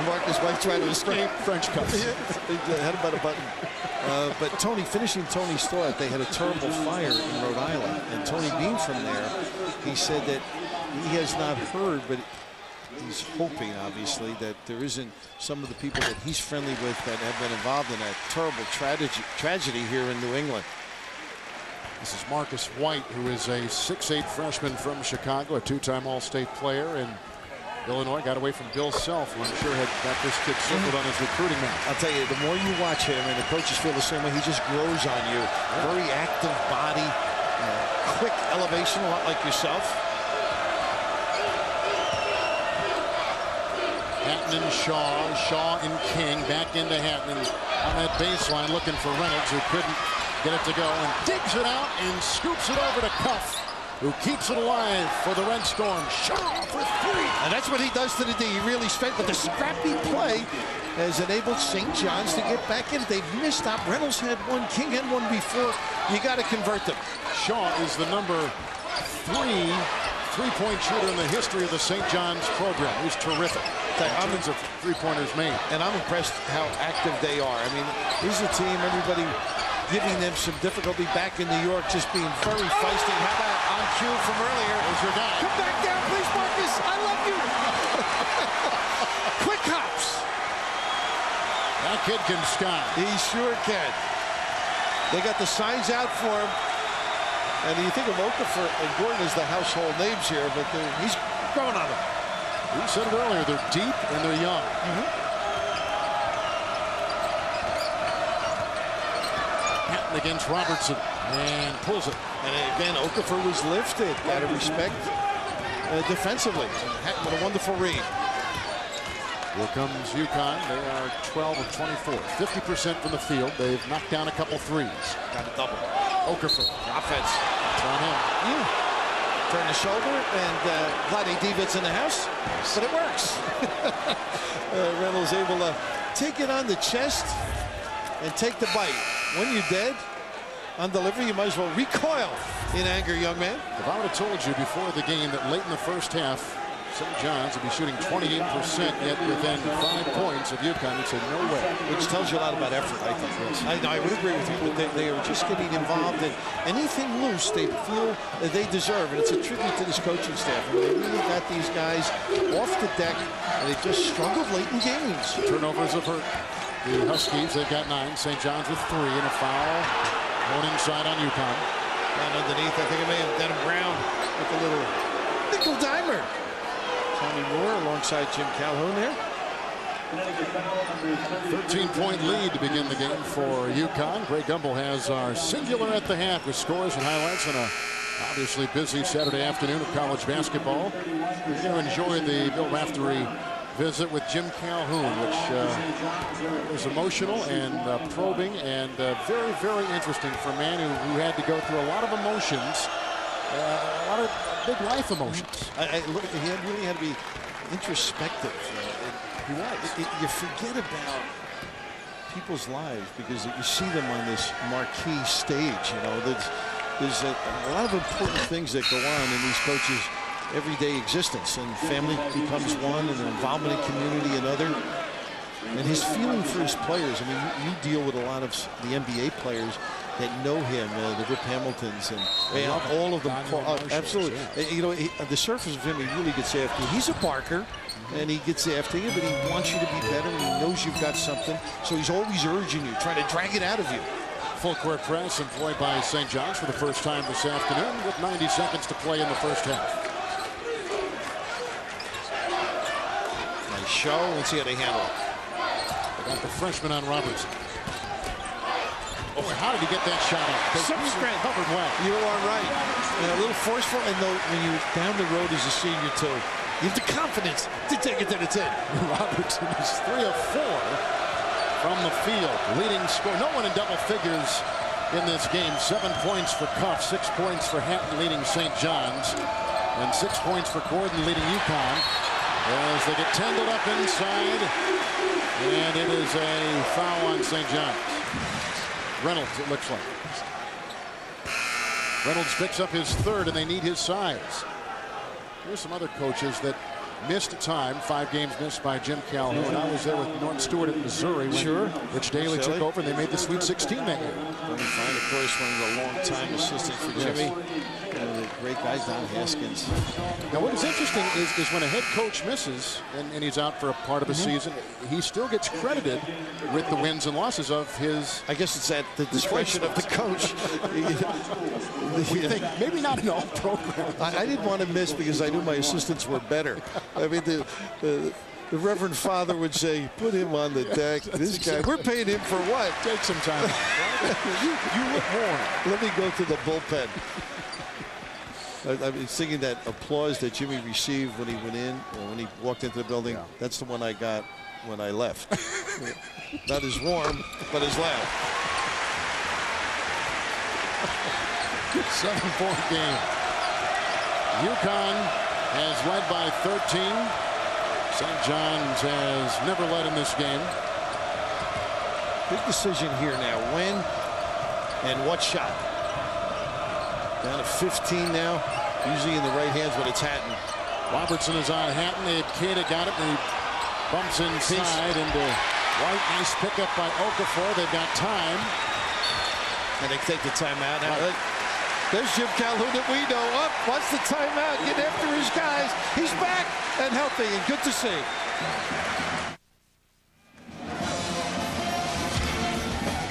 Marcus White trying to escape. French Cuff. They had him by the button. But Tony, finishing Tony's thought, they had a terrible fire in Rhode Island. And Tony being from there, he said that he has not heard, but he's hoping, obviously, that there isn't some of the people that he's friendly with that have been involved in that terrible tragedy here in New England. This is Marcus White, who is a 6'8" freshman from Chicago, a 2-time All-State player, and Illinois got away from Bill Self, who I'm sure had got this kid circled on his recruiting map. I'll tell you, the more you watch him, and the coaches feel the same way, he just grows on you. Very active body, quick elevation, a lot like yourself. Hatton and Shaw and King back into Hatton on that baseline, looking for Reynolds, who couldn't get it to go, and digs it out and scoops it over to Cuff. who keeps it alive for the Red Storm. Shaw for three. And that's what he does to the D. He really spent, but the scrappy play has enabled St. John's to get back in. They've missed out. Reynolds had one, King had one before. You got to convert them. Shaw is the number 3 three-point shooter in the history of the St. John's program. He's terrific. Hundreds of three-pointers made. And I'm impressed how active they are. I mean, here's a team, everybody giving them some difficulty back in New York, just being very feisty. How about on cue from earlier? There's your guy. Come back down, please, Marcus. I love you. Quick hops. That kid can sky. He sure can. They got the signs out for him. And you think of Okafor and Gordon as the household names here, but he's growing on them. We said it earlier, they're deep and they're young. Patton against Robertson and pulls it. And again, Okafor was lifted. Got to respect defensively. Patton with a wonderful read. Here comes UConn. They are 12 of 24. 50% from the field. They've knocked down a couple threes. Got a double. Okafor. Offense. It's on him. Turn the shoulder, and Vlade Divic's in the house, but it works. Reynolds able to take it on the chest and take the bite. When you're dead on delivery, you might as well recoil in anger, young man. If I would have told you before the game that late in the first half, St. John's would be shooting 28%, yet within 5 points of UConn, you'd say no way. Which tells you a lot about effort, I think. Yes. I would agree with you, but they are just getting involved in anything loose they feel that they deserve, and it's a tribute to this coaching staff. I mean, they really got these guys off the deck, and they just struggled late in games. Turnovers have hurt the Huskies. They've got 9. St. John's with 3, and a foul. One inside on UConn. And underneath, I think it may have Denham Brown with a little nickel dimer. Tommy Moore alongside Jim Calhoun there. 13-point lead to begin the game for UConn. Greg Gumbel has our singular at the half with scores and highlights on a obviously busy Saturday afternoon of college basketball. We're going to enjoy the Bill Raftery visit with Jim Calhoun, which was emotional and probing and very, very interesting for a man who had to go through a lot of emotions, a lot of big life emotions. Look, he really had to be introspective. He was. You forget about people's lives because you see them on this marquee stage. You know, there's a lot of important things that go on in these coaches' everyday existence, and family becomes one, and their involvement in community another. And his feeling for his players. I mean, you deal with a lot of the NBA players that know him, the Rip Hamiltons, and all of them. Absolutely. Yeah. You know, the surface of him, he really gets after you. He's a barker, and he gets after you, but he wants you to be better, and he knows you've got something. So he's always urging you, trying to drag it out of you. Full court press employed by St. John's for the first time this afternoon with 90 seconds to play in the first half. Nice show. Let's see how they handle it. They got the freshman on Robertson. Oh, how did he get that shot up? Some strength. Covered well. You are right. And a little forceful, and though when you're down the road as a senior too, you have the confidence to take it to the 10. Robertson is 3 of 4 from the field. Leading score. No one in double figures in this game. 7 points for Cuff, 6 points for Hatton leading St. John's, and 6 points for Gordon leading UConn as they get tangled up inside, and it is a foul on St. John's. Reynolds, it looks like. Reynolds picks up his 3rd, and they need his size. Here's some other coaches that missed time. 5 games missed by Jim Calhoun. I was there with Norton Stewart at Missouri when Rich Daly took over, and they made the Sweet 16 that year. Fine, of course, one of the long-time assistants for Jimmy. One of the great guys, Don Haskins. Now, what is interesting is when a head coach misses and he's out for a part of a season, he still gets credited with the wins and losses of his. I guess it's at the discretion of the coach. We think maybe not in all programs. I didn't want to miss because I knew my assistants were better. I mean, the Reverend Father would say, put him on the deck. This guy, we're paying him for what? Take some time. you look warm. Let me go to the bullpen. I was thinking that applause that Jimmy received when he went in, or when he walked into the building, that's the one I got when I left. Not as warm, but as loud. 7-point game. UConn has led by 13. St. John's has never led in this game. Big decision here now. When and what shot? Down to 15 now. Usually in the right hands, but it's Hatton. Robertson is on Hatton. Keita got it, and he bumps inside into White. Nice pickup by Okafor. They've got time. And they take the timeout. Now, there's Jim Calhoun that we know. Up, wants the timeout. Get after his guys. He's back and healthy, and good to see.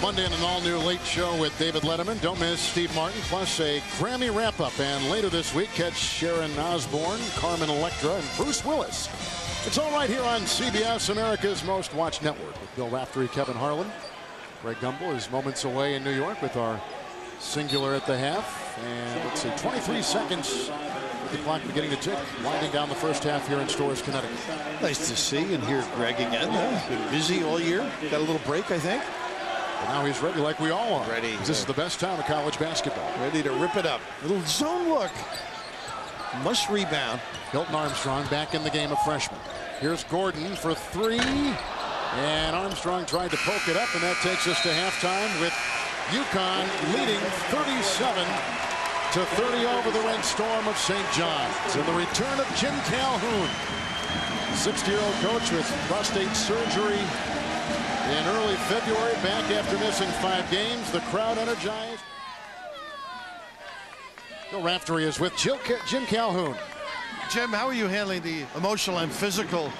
Monday in an all-new late show with David Letterman. Don't miss Steve Martin, plus a Grammy wrap-up. And later this week, catch Sharon Osbourne, Carmen Electra, and Bruce Willis. It's all right here on CBS, America's most watched network, with Bill Raftery, Kevin Harlan. Greg Gumbel is moments away in New York with our singular at the half. And let's see, 23 seconds with the clock beginning to tick, winding down the first half here in Storrs, Connecticut. Nice to see and hear Greg again. Been busy all year. Got a little break, I think. And now he's ready like we all are. Ready. This is the best time of college basketball. Ready to rip it up. Little zone look. Must rebound. Hilton Armstrong back in the game, a freshman. Here's Gordon for three. And Armstrong tried to poke it up, and that takes us to halftime with UConn leading 37-30 over the Red Storm of St. John's. And the return of Jim Calhoun, 60-year-old coach with prostate surgery in early February, back after missing 5 games. The crowd energized. Bill Raftery is with Jim Calhoun. Jim, how are you handling the emotional and physical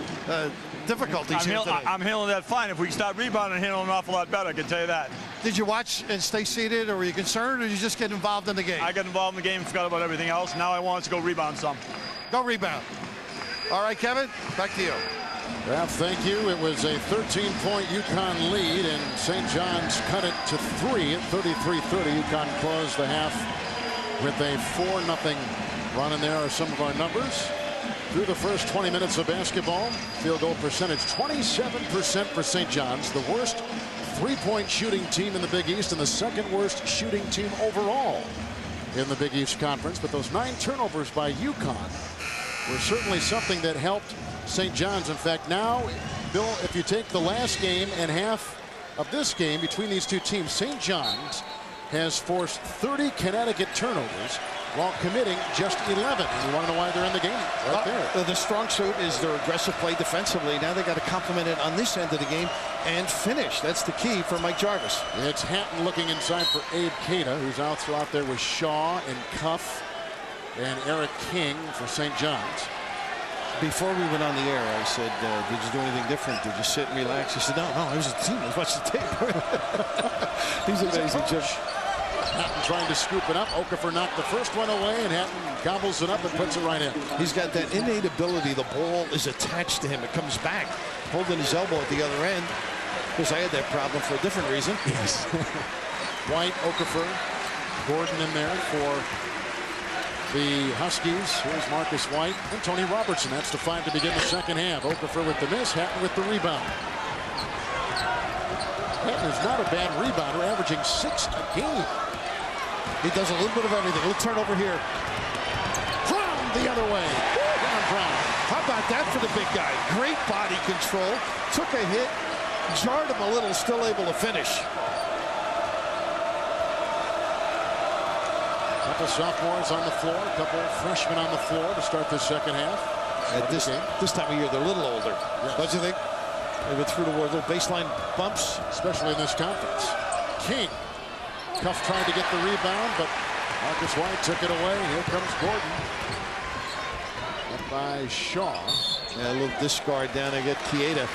difficulties here today? I'm handling that fine. If we can stop rebounding, handle an awful lot better, I can tell you that. Did you watch and stay seated, or were you concerned, or did you just get involved in the game? I got involved in the game and forgot about everything else. Now I want us to go rebound some. Go rebound. All right, Kevin, back to you. Ralph, thank you. It was a 13-point UConn lead, and St. John's cut it to 3 at 33-30. UConn closed the half with a 4-0 run, and there are some of our numbers. Through the first 20 minutes of basketball, field goal percentage 27% for St. John's, the worst three-point shooting team in the Big East and the second worst shooting team overall in the Big East Conference. But those 9 turnovers by UConn were certainly something that helped St. John's. In fact, now, Bill, if you take the last game and half of this game between these two teams, St. John's has forced 30 Connecticut turnovers while committing just 11. And you want to know why they're in the game? Right there. The strong suit is their aggressive play defensively. Now they got to complement it on this end of the game and finish. That's the key for Mike Jarvis. It's Hatton looking inside for Abe Keita, who's out there with Shaw and Cuff and Eric King for St. John's. Before we went on the air, I said, did you do anything different? Did you sit and relax? He said, no, I was a team. I was watching the tape. He's amazing, Jim. Hatton trying to scoop it up. Okafor knocked the first one away, and Hatton gobbles it up and puts it right in. He's got that innate ability. The ball is attached to him. It comes back, holding his elbow at the other end. Because I had that problem for a different reason. Yes. White, Okafor, Gordon in there for the Huskies. Here's Marcus White and Tony Robertson. That's the 5 to begin the second half. Okafor with the miss, Hatton with the rebound. Hatton is not a bad rebounder, averaging 6 a game. He does a little bit of everything. A little turnover here. From the other way. Down Brown. How about that for the big guy? Great body control. Took a hit, jarred him a little, still able to finish. Couple sophomores on the floor, a couple freshmen on the floor to start the second half. At this time of year, they're a little older. Yes. Don't you think? They went through the little baseline bumps. Especially in this conference. King. Cuff tried to get the rebound, but Marcus White took it away. Here comes Gordon. Up by Shaw. Yeah, a little discard down to get Keita.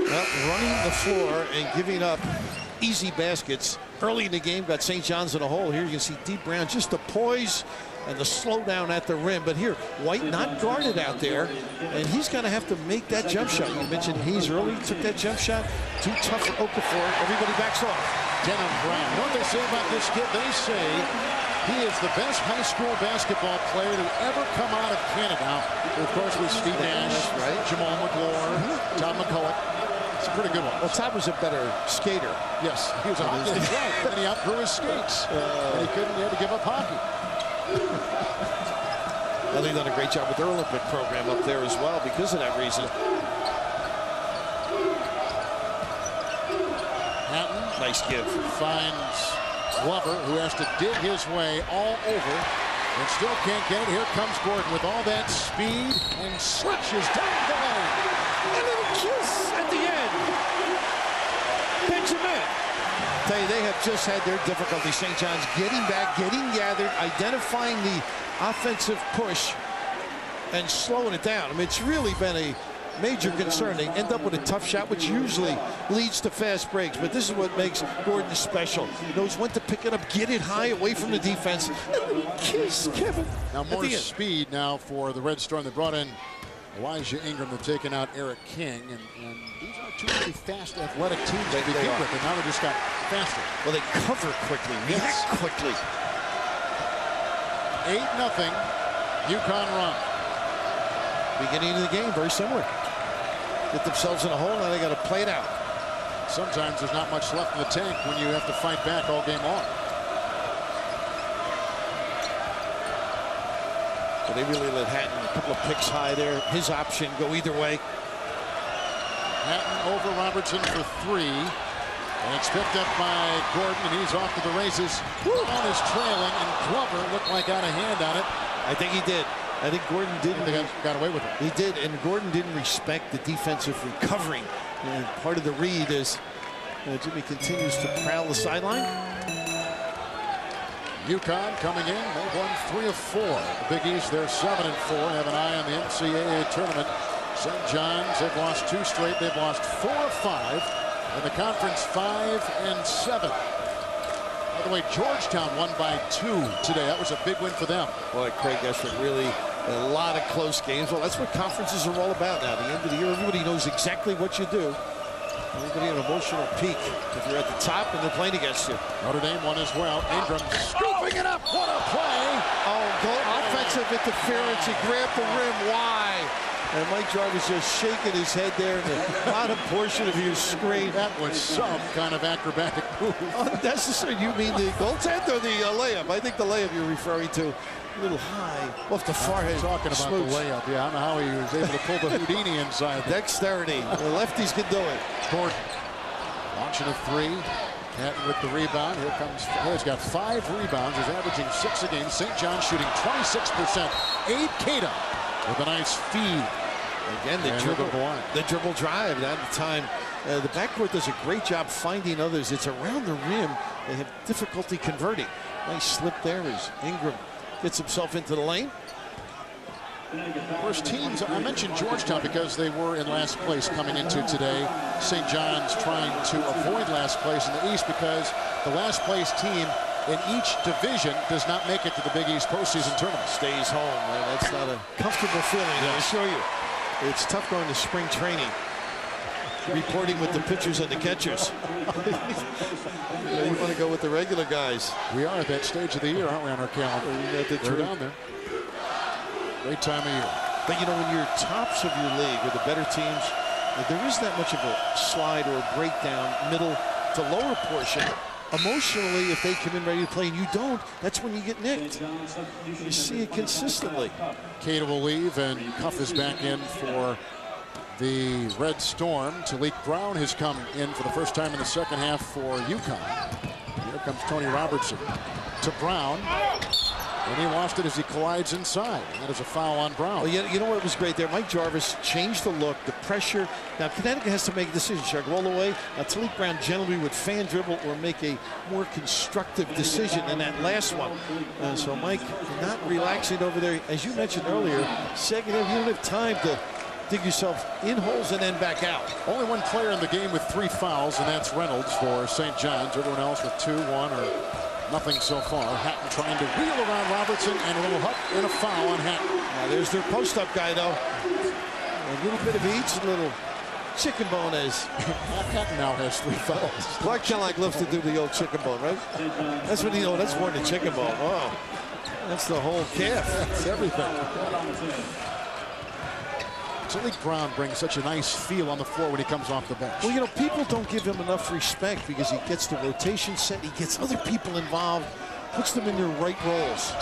Well, running the floor and giving up easy baskets early in the game. Got St. John's in a hole. Here you can see Deep Brown, just the poise and the slowdown at the rim. But here, White not guarded out there, and he's going to have to make that jump shot. You mentioned Hayes early, took that jump shot. Too tough for Okafor. Everybody backs off. Denham Brown. You know what they say about this kid? They say he is the best high school basketball player to ever come out of Canada. Now, of course, with Steve Nash, right? Jamal McGlure, Tom McCulloch. It's a pretty good one. Well, Todd was a better skater. Yes, he was a hockey. Right. And then he outgrew his skates. And he couldn't. He had to give up hockey. Well, they've done a great job with their Olympic program up there as well because of that reason. Hatton. Nice give. Finds Glover, who has to dig his way all over and still can't get it. Here comes Gordon with all that speed and slashes down the lane. A little kiss at the end. Benjamin. Tell you, they have just had their difficulty. St. John's getting back, getting gathered, identifying the offensive push and slowing it down. I mean, it's really been a major concern. They end up with a tough shot, which usually leads to fast breaks. But this is what makes Gordon special. He knows when to pick it up, get it high away from the defense. Kiss, Kevin. Now more speed now for the Red Storm. They brought in Elijah Ingram. They've taken out Eric King. And these are two really fast, athletic teams to begin with. And now they just got faster. Well, they cover quickly, react quickly. 8-0 UConn run. Beginning of the game, very similar. Get themselves in a hole, now they got to play it out. Sometimes there's not much left in the tank when you have to fight back all game long. But they really let Hatton, a couple of picks high there. His option, go either way. Hatton over Robertson for 3. And it's picked up by Gordon, and he's off to the races. Brown is trailing, and Glover looked like got a hand on it. I think he did. I think Gordon didn't. They got away with it. He did, and Gordon didn't respect the defensive recovering. And part of the read is Jimmy continues to prowl the sideline. UConn coming in. They've won 3 of 4. The Big East, they're 7 and 4. Have an eye on the NCAA tournament. St. John's, they've lost 2 straight. They've lost 4 of 5. In the conference, 5 and 7. By the way, Georgetown won by 2 today. That was a big win for them. Boy, Craig, that's really a lot of close games. Well, that's what conferences are all about now. At the end of the year, everybody knows exactly what you do. Everybody an emotional peak if you're at the top and they're playing against you. Notre Dame won as well. Ingram scooping it up. What a play. Oh, goal, offensive interference. He grabbed the rim. Why? And Mike Jarvis just shaking his head there in the bottom portion of your screen. That was some kind of acrobatic move. Unnecessary. You mean the goaltend or the layup? I think the layup you're referring to. A little high off the forehead. Talking about the layup. Yeah, I don't know how he was able to pull the Houdini inside. Dexterity. The lefties can do it. Gordon launching a 3. Hatton with the rebound. Here comes. He's got 5 rebounds. He's averaging 6 a game. St. John shooting 26%. Abe Cada with a nice feed. Again, the dribble drive. At the time, the backcourt does a great job finding others. It's around the rim. They have difficulty converting. Nice slip there as Ingram gets himself into the lane. First teams, I mentioned Georgetown because they were in last place coming into today. St. John's trying to avoid last place in the East because the last place team in each division does not make it to the Big East postseason tournament. Stays home, man. That's not a comfortable feeling, I assure you. It's tough going to spring training, reporting with the pitchers and the catchers. You want to go with the regular guys. We are at that stage of the year, aren't we, on our calendar? We're down there. Great time of year. But, you know, when you're tops of your league with the better teams, there isn't that much of a slide or a breakdown, middle to lower portion. Emotionally, if they come in ready to play and you don't, that's when you get nicked. You see it consistently. Cada will leave, and Cuff is back in for the Red Storm. Talik Brown has come in for the first time in the second half for UConn. Here comes Tony Robertson to Brown. And he lost it as he collides inside. That is a foul on Brown. Well, you know what was great there? Mike Jarvis changed the look, the pressure. Now, Connecticut has to make a decision. Should I roll away? Now, Talik Brown generally would fan dribble or make a more constructive decision than that last one. So Mike not relaxing over there. As you mentioned earlier, second half, you don't have time to dig yourself in holes and then back out. Only one player in the game with 3 fouls, and that's Reynolds for St. John's. Everyone else with 2, 1, or nothing so far. Hatton trying to wheel around Robertson, and a little hook and a foul on Hatton. Now there's their post-up guy, though. A little bit of each, a little chicken bone as Hatton now has 3 fouls. Clark Kellogg loves to do the old chicken bone, right? That's what that's more than chicken bone. Oh, that's the whole calf. That's everything. Malik Brown brings such a nice feel on the floor when he comes off the bench. Well, you know, people don't give him enough respect because he gets the rotation set, he gets other people involved, puts them in their right roles.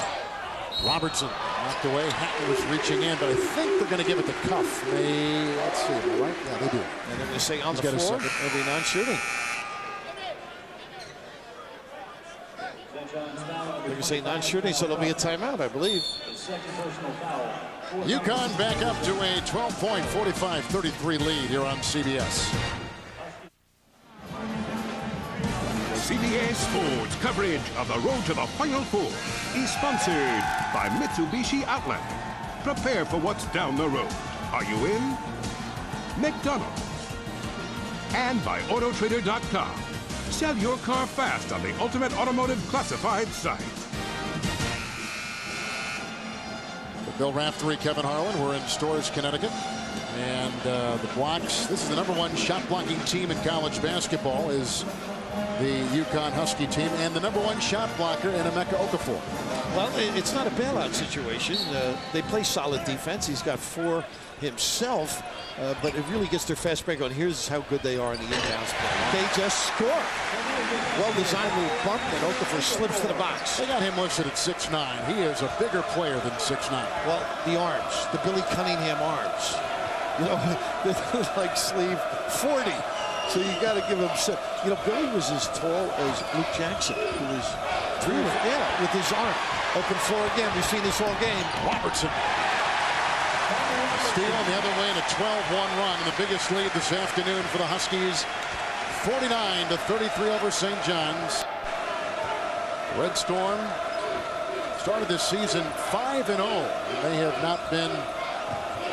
Robertson knocked away. Hatton was reaching in, but I think they're going to give it to Cuff. Let's see, am I right? Yeah, they do. And they're going to say on the floor, it'll be non-shooting. They're going to say non-shooting, so there'll be a timeout, I believe. UConn back up to a 12-point, 45-33 lead here on CBS. CBS Sports coverage of the road to the Final Four is sponsored by Mitsubishi Outlet. Prepare for what's down the road. Are you in? McDonald's. And by Autotrader.com. Sell your car fast on the ultimate automotive classified site. The Bill Raftery, Kevin Harlan. We're in Storrs, Connecticut. And the blocks. This is the #1 shot blocking team in college basketball is the UConn Husky team, and the #1 shot blocker in Emeka Okafor. Well, it's not a bailout situation. They play solid defense. He's got 4 himself, but it really gets their fast break on. Here's how good they are in the inbounds play. They just score. Well-designed little bump, and Okafor slips to the box. They got him listed at 6'9". He is a bigger player than 6'9". Well, the arms, the Billy Cunningham arms. You know, they're like sleeve 40. So you got to give him, you know, Billy was as tall as Luke Jackson, who was 3 with his arm. Open floor again. We've seen this all game. Robertson. Steal the other way in a 12-1 run. And the biggest lead this afternoon for the Huskies. 49-33 over St. John's. Red Storm started this season 5-0. They have not been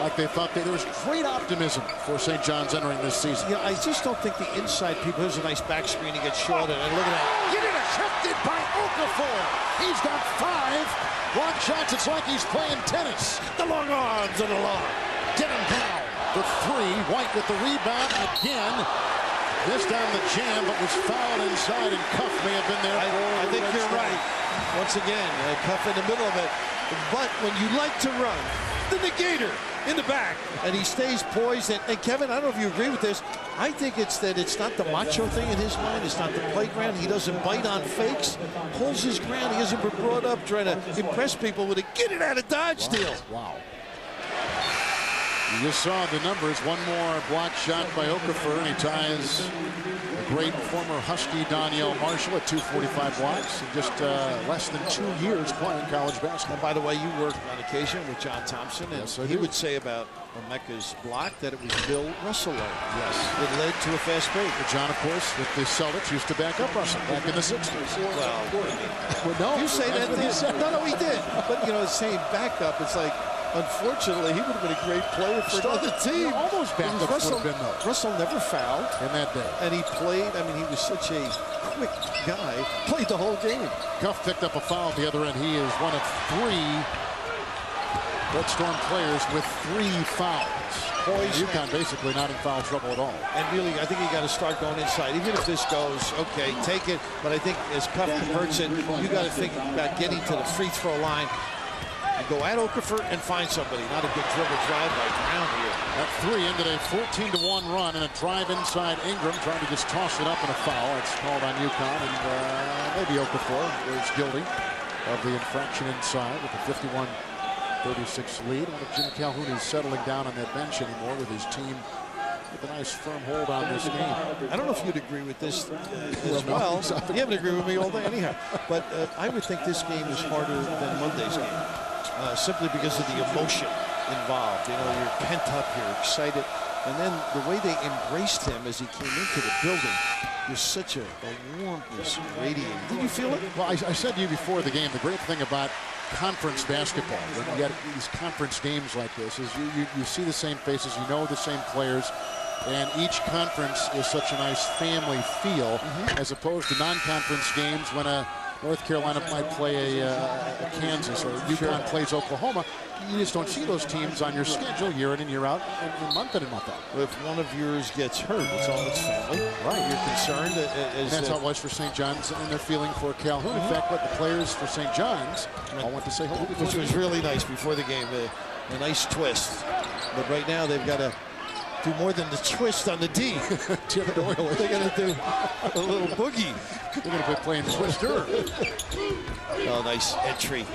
like they thought. There was great optimism for St. John's entering this season. Yeah, I just don't think the inside people. Here's a nice back screen. He gets shorted, and look at that. Get intercepted by Okafor. He's got 5 block shots. It's like he's playing tennis. The long arms and the long. Devin Powell, the 3. White with the rebound again. Missed on the jam, but was fouled inside, and Cuff may have been there. I think you're right. Once again, Cuff in the middle of it. But when you like to run, the negator in the back, and he stays poised. And Kevin, I don't know if you agree with this. I think it's not the macho thing in his mind. It's not the playground. He doesn't bite on fakes. Holds his ground. He hasn't been brought up trying to impress people with a get it out of Dodge deal. Wow. You just saw the numbers. One more block shot by Okafor, and he ties the great former Husky Danielle Marshall at 245 blocks in just less than 2 years playing college basketball. And by the way, you worked on occasion with John Thompson, and yes, he would say about Emeka's block that it was Bill Russell. Yes. It led to a fast break. But John, of course, with the Celtics, used to back up Russell back in the 60s. Well, no, you say that. No, he did. But, you know, saying backup, it's like, unfortunately, he would have been a great player for another team. Almost back up Russell never fouled. In that day. And he played, I mean, he was such a quick guy, played the whole game. Cuff picked up a foul at the other end. He is one of 3 Red Storm players with 3 fouls. UConn basically not in foul trouble at all. And really, I think you got to start going inside. Even if this goes, okay, take it. But I think as Cuff converts it, you got to think about getting to the free throw line. And go at Okafor and find somebody. Not a good dribble drive by Brown here. That 3 ended a 14-1 run and a drive inside Ingram, trying to just toss it up in a foul. It's called on UConn, and maybe Okafor is guilty of the infraction inside with a 51-36 lead. I don't think Jim Calhoun is settling down on that bench anymore with his team with a nice firm hold on this game. I don't know if you'd agree with this as well. You haven't agreed with me all day anyhow. But I would think this game is harder than Monday's game. Simply because of the emotion involved. You know, you're pent up, you're excited. And then the way they embraced him as he came into the building, there's such a warmness radiating. Did you feel it? Well, I said to you before the game, the great thing about conference basketball, when you get these conference games like this, is you see the same faces, you know the same players, and each conference is such a nice family feel, as opposed to non-conference games when a North Carolina might play a Kansas, or UConn plays Oklahoma. You just don't see those teams on your schedule year in and year out, and month in and month out. If one of yours gets hurt, it's all its family. Right. You're concerned. And that's how it was for St. John's, and they're feeling for Calhoun. In fact, what the players for St. John's all went to say hello. Which was really nice before the game. A nice twist. But right now they've got to do more than the twist on the D. Tim Doyle. They're going to do a little boogie. They're going to be playing Twister. Oh, nice entry.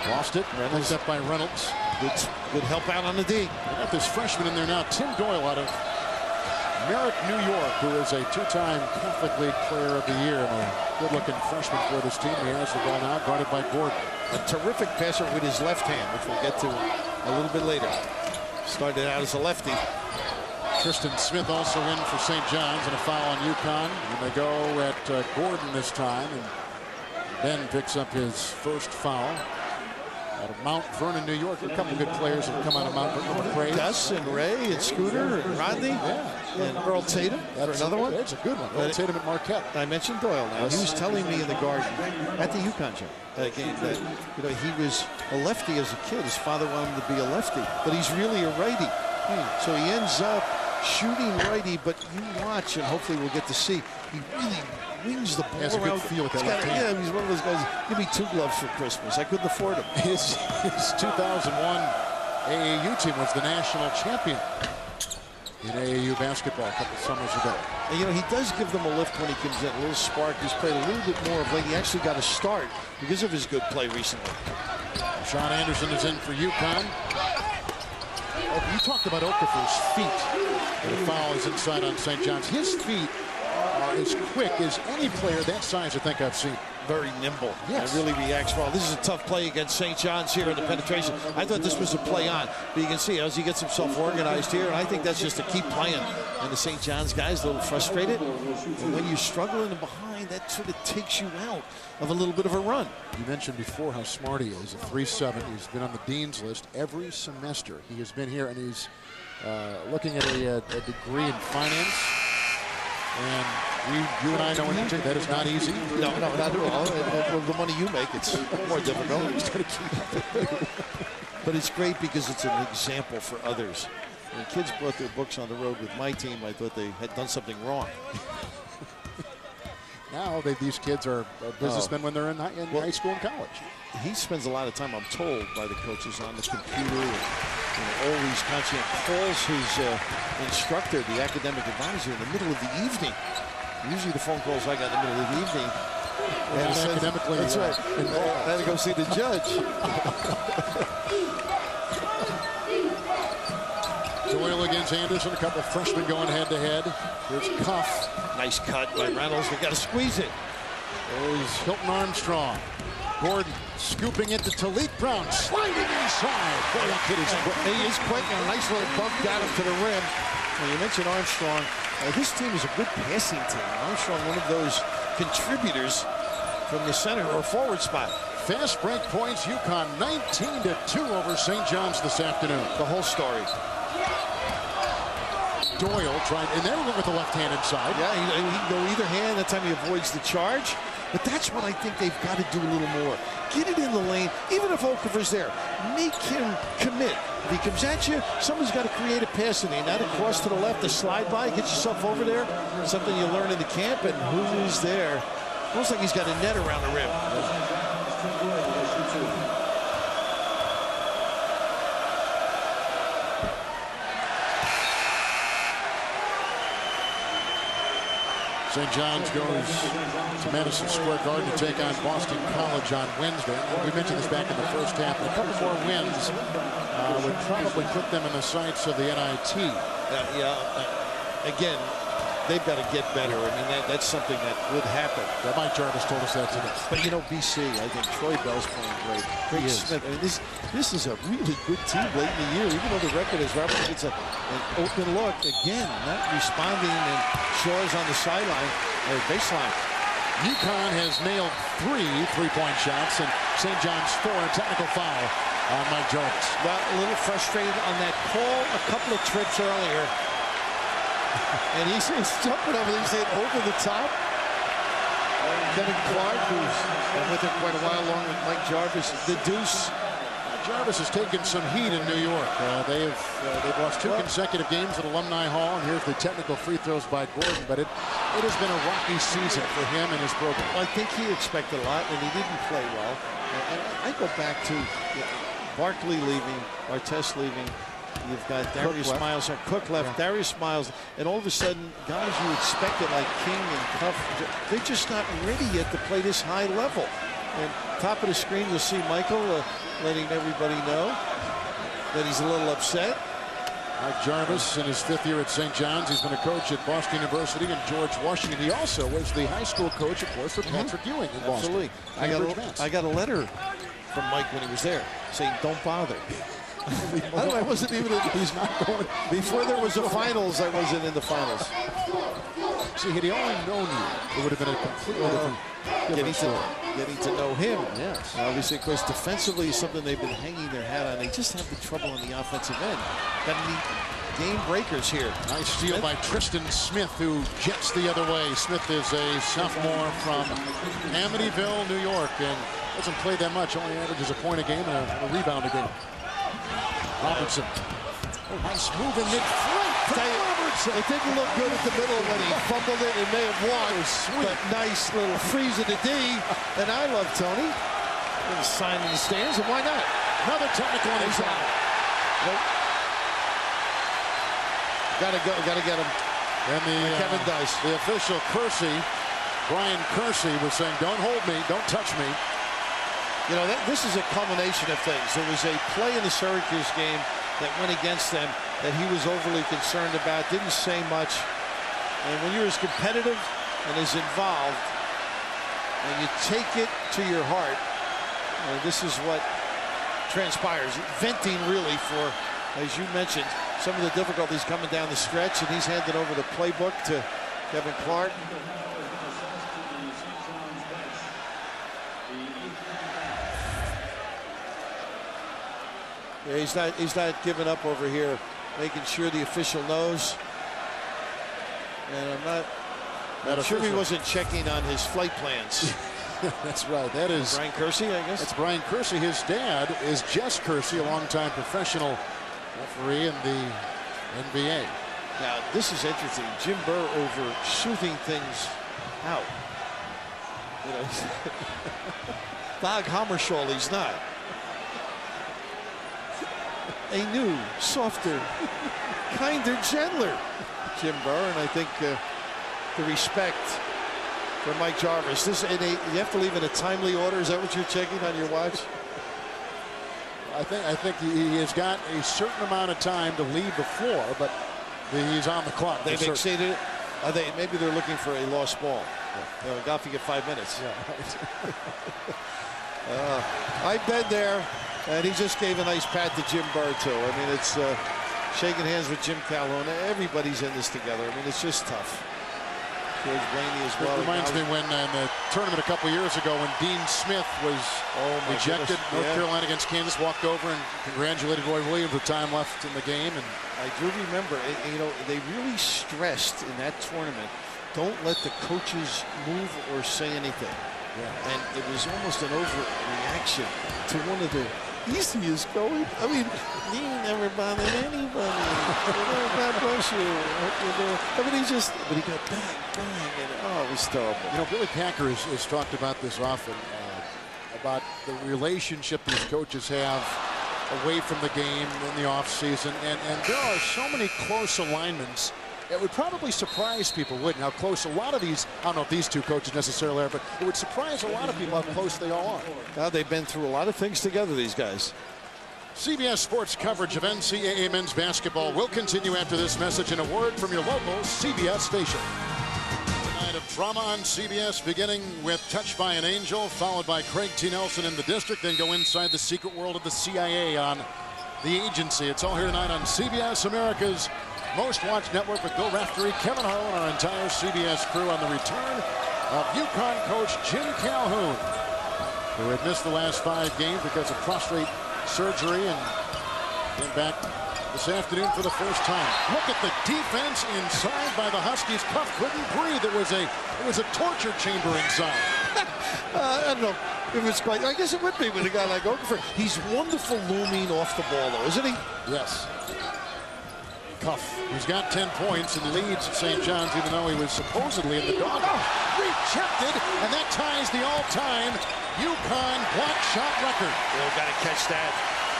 Lost it. Reynolds up by Reynolds. Good help out on the D. They got this freshman in there now, Tim Doyle out of Merrick, New York, who is a two-time Catholic League Player of the Year and a good-looking freshman for this team. He has the ball now, guarded by Gordon. A terrific passer with his left hand, which we'll get to a little bit later. Started out as a lefty. Tristan Smith also in for St. John's, and a foul on UConn. And they go at Gordon this time, and Ben picks up his first foul. Out of Mount Vernon, New York. A couple good players have come out of Mount Vernon. Gus and Ray and Scooter and Rodney. And Earl Tatum. That's another one. That's a good one. Earl Tatum at Marquette. I mentioned Doyle now. He was telling me in the garden at the UConn game that he was a lefty as a kid. His father wanted him to be a lefty, but he's really a righty. So he ends up shooting righty, but you watch and hopefully we'll get to see. He really wings the ball has around. A good feel with that left hand. Yeah, he's one of those guys. Give me 2 gloves for Christmas. I couldn't afford them. His 2001 AAU team was the national champion in AAU basketball a couple summers ago. And, he does give them a lift when he comes in, a little spark. He's played a little bit more of late. He actually got a start because of his good play recently. Sean Anderson is in for UConn. Oh, you talked about Okafor's feet. The foul is inside on St. John's. His feet are as quick as any player that size I think I've seen. Very nimble. Yes. And really reacts well. This is a tough play against St. John's here in the penetration. I thought this was a play on, but you can see as he gets himself organized here, and I think that's just to keep playing. And the St. John's guys a little frustrated. And when you're struggling behind, that sort of takes you out of a little bit of a run. You mentioned before how smart he is. A 3.7. He's been on the dean's list every semester. He has been here, and he's looking at a degree in finance. And you and I know that is not easy. No, not at all. And the money you make, it's more difficult. He's going to keep up. But it's great because it's an example for others. When kids brought their books on the road with my team, I thought they had done something wrong. Now these kids are businessmen when they're in high school and college. He spends a lot of time, I'm told, by the coaches on the computer and always constantly calls his instructor, the academic advisor, in the middle of the evening. Usually the phone calls I got in the middle of the evening. And academically, that's right. And I had to go see the judge. Doyle against Anderson, a couple of freshmen going head-to-head. Here's Cuff. Nice cut by Reynolds. They got to squeeze it. There's Hilton Armstrong. Gordon scooping it to Talik Brown, sliding inside. Boy, that kid is quick. He is quick, and a nice little bump got him to the rim. Well, you mentioned Armstrong. This team is a good passing team. Armstrong, one of those contributors from the center or forward spot. Fast break points. UConn 19-2 over St. John's this afternoon. The whole story. Doyle tried, and they were with the left hand inside. Yeah, he can go either hand. That time he avoids the charge. But that's what I think they've got to do a little more. Get it in the lane, even if Okafor's there. Make him commit. If he comes at you, someone's got to create a pass in there. Not across to the left, a slide by, get yourself over there. Something you learn in the camp, and who is there? Looks like he's got a net around the rim. St. John's goes to Madison Square Garden to take on Boston College on Wednesday. We mentioned this back in the first half. A couple more wins would probably put them in the sights of the NIT. Again, they've got to get better. I mean, that's something that would happen. Mike Jarvis told us that today. But, BC, I think Troy Bell's playing great. Craig Smith, I mean, this is a really good team late in the year, even though the record is Robert gets an open look. Again, not responding, and Shaw's on the sideline, or baseline. UConn has nailed 3 three-point shots, and St. John's 4. A technical foul on Mike Jarvis. Well, a little frustrated on that call a couple of trips earlier. And he's jumping over there, he's saying over the top. Kevin Clark, who's been with him quite a while, along with Mike Jarvis, the deuce. Jarvis has taken some heat in New York. They've lost 2 consecutive games at Alumni Hall, and here's the technical free throws by Gordon. But it has been a rocky season for him and his program. I think he expected a lot, and he didn't play well. And I go back to Barkley leaving, Artest leaving. You've got Darius Miles or Cook left. Yeah. Darius Miles, and all of a sudden, guys you expected like King and Cuff, they're just not ready yet to play this high level. And top of the screen, you'll see Michael letting everybody know that he's a little upset. Mike Jarvis in his 5th year at St. John's. He's been a coach at Boston University and George Washington. He also was the high school coach, of course, for Patrick Ewing in Boston. Absolutely. I got a letter from Mike when he was there saying, "Don't bother." I wasn't even. He's not going. Before there was a finals, I wasn't in the finals. See, had he only known you, it would have been a completely different story. Getting to know him. Yes. Obviously, of course, defensively is something they've been hanging their hat on. They just have the trouble on the offensive end. Got any game breakers here? Nice steal by Tristan Smith, who jets the other way. Smith is a sophomore from Amityville, New York, and doesn't play that much. Only averages a point a game and a rebound a game. Robertson. Oh, nice move in mid-flight. Robertson. It didn't look good at the middle when he fumbled it and may have won. But nice little freeze of the D. And I love Tony. Little sign in the stands, and why not? Another technical and he's out. Nope. Gotta get him. And Kevin does. The official Kersey, Brian Kersey, was saying, "Don't hold me, don't touch me." You know, this is a culmination of things. There was a play in the Syracuse game that went against them that he was overly concerned about, didn't say much. And when you're as competitive and as involved, and you take it to your heart, this is what transpires. Venting really for, as you mentioned, some of the difficulties coming down the stretch, and he's handed over the playbook to Kevin Clark. Yeah, he's not giving up over here, making sure the official knows. And I'm sure he wasn't checking on his flight plans. That's right. That is Brian Kersey, I guess. That's Brian Kersey. His dad is Jess Kersey, a longtime professional referee in the NBA. Now, this is interesting. Jim Burr over shooting things out. You know, Dag Hammarskjöld, he's not. A new, softer, kinder, gentler Jim Burr, and I think the respect for Mike Jarvis. You have to leave in a timely order. Is that what you're checking on your watch? I think he has got a certain amount of time to leave the floor, but he's on the clock. They've exceeded it. Maybe they're looking for a lost ball. Yeah. You know, golf, you get 5 minutes. Yeah. I've been there. And he just gave a nice pat to Jim Burr, too. I mean, it's shaking hands with Jim Calhoun. Everybody's in this together. I mean, it's just tough. George Blaney as well. It reminds me when in the tournament a couple years ago when Dean Smith was ejected. North Carolina against Kansas, walked over and congratulated Roy Williams with time left in the game. And I do remember, you know, they really stressed in that tournament, don't let the coaches move or say anything. Yeah. And it was almost an overreaction to one of the easiest going. I mean, he never bothered anybody. God bless you. I mean, but he got bang, and it was terrible. You know, Billy Packer has talked about this often, about the relationship these coaches have away from the game in the offseason. And there are so many close alignments. It would probably surprise people, wouldn't it? How close a lot of these, I don't know if these two coaches necessarily are, but it would surprise a lot of people how close they all are. Now they've been through a lot of things together, these guys. CBS Sports coverage of NCAA men's basketball will continue after this message and a word from your local CBS station. A night of drama on CBS, beginning with Touched by an Angel, followed by Craig T. Nelson in the district, then go inside the secret world of the CIA on The Agency. It's all here tonight on CBS, America's most watched network, with Bill Raftery, Kevin Harlan, and our entire CBS crew on the return of UConn coach Jim Calhoun, who had missed the last 5 games because of prostate surgery and came back this afternoon for the first time. Look at the defense inside by the Huskies. Cuff couldn't breathe. It was a torture chamber inside. I don't know if it's quite. I guess it would be with a guy like Okafor. He's wonderful looming off the ball, though, isn't he? Yes. Cuff, who's got 10 points and leads at St. John's, even though he was supposedly in the dog. Rejected, and that ties the all-time UConn block shot record. Got to catch that.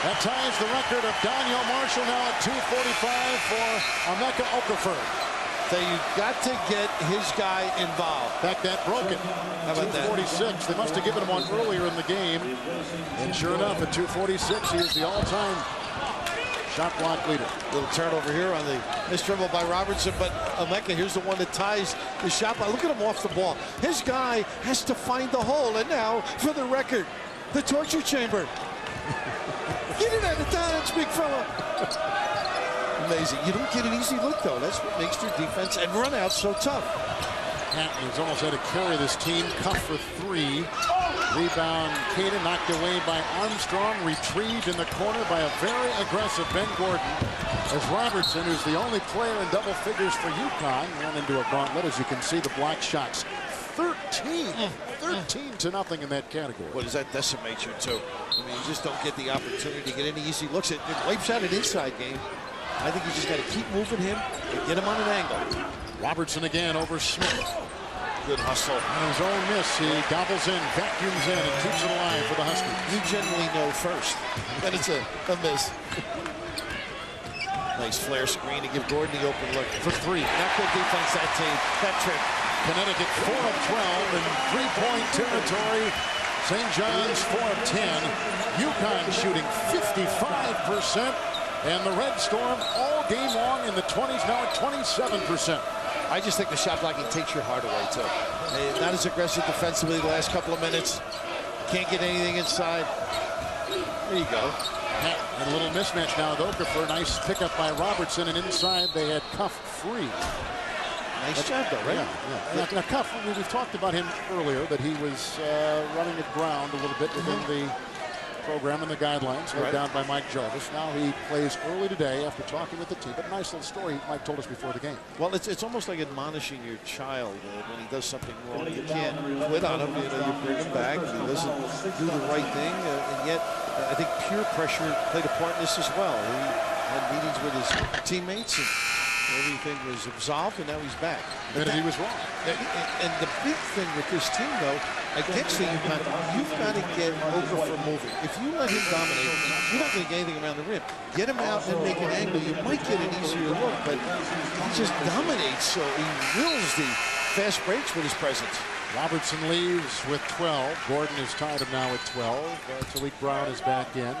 That ties the record of Daniel Marshall now at 2:45 for Emeka Okafor. So you got to get his guy involved. In fact, that broke it. How about 2:46. They must have given him one earlier in the game. And sure enough, at 2:46, he is the all-time shot block leader. Little turnover here on the missed dribble by Robertson, but Emeka, here's the one that ties the shot block. Look at him off the ball. His guy has to find the hole, and now, for the record, the torture chamber. Get it out of dodge, big fella. Amazing. You don't get an easy look, though. That's what makes their defense and run out so tough. Hatton has almost had to carry this team. Cuff for three. Rebound, Caden knocked away by Armstrong. Retrieved in the corner by a very aggressive Ben Gordon. As Robertson, who's the only player in double figures for UConn, ran into a gauntlet. As you can see, the block shots. 13 to nothing in that category. What does that decimate you to? I mean, you just don't get the opportunity to get any easy looks. It wipes out an inside game. I think you just got to keep moving him and get him on an angle. Robertson again over Smith. Good hustle. On his own miss, he gobbles in, vacuums in, and keeps it alive for the Huskies. You generally know first that it's a miss. Nice flare screen to give Gordon the open look for three. Not good defense that team. That trip. Connecticut 4 of 12 in three-point territory. St. John's 4 of 10. UConn shooting 55%. And the Red Storm all game long in the 20s, now at 27%. I just think the shot blocking takes your heart away, too. Not as aggressive defensively the last couple of minutes. Can't get anything inside. There you go. And a little mismatch now with Okafor. Nice pickup by Robertson, and inside they had Cuff free. Nice job, though, right? Yeah. Now, Cuff, we've talked about him earlier, that he was running the ground a little bit within the program and the guidelines, laid down by Mike Jarvis. Now he plays early today after talking with the team. But a nice little story Mike told us before the game. Well, it's almost like admonishing your child when he does something wrong. You can't quit on him. You bring him back. He doesn't do the right thing. And yet, I think peer pressure played a part in this as well. He had meetings with his teammates, and everything was absolved, and now he's back. And he was wrong. And the big thing with this team, though, against the UConn, you've got to get Okafor moving. If you let him dominate, you're not going to get anything around the rim. Get him out and make an angle. You might get an easier look, but he just dominates. So he wills the fast breaks with his presence. Robertson leaves with 12. Gordon has tied him now at 12. Talik Brown is back in.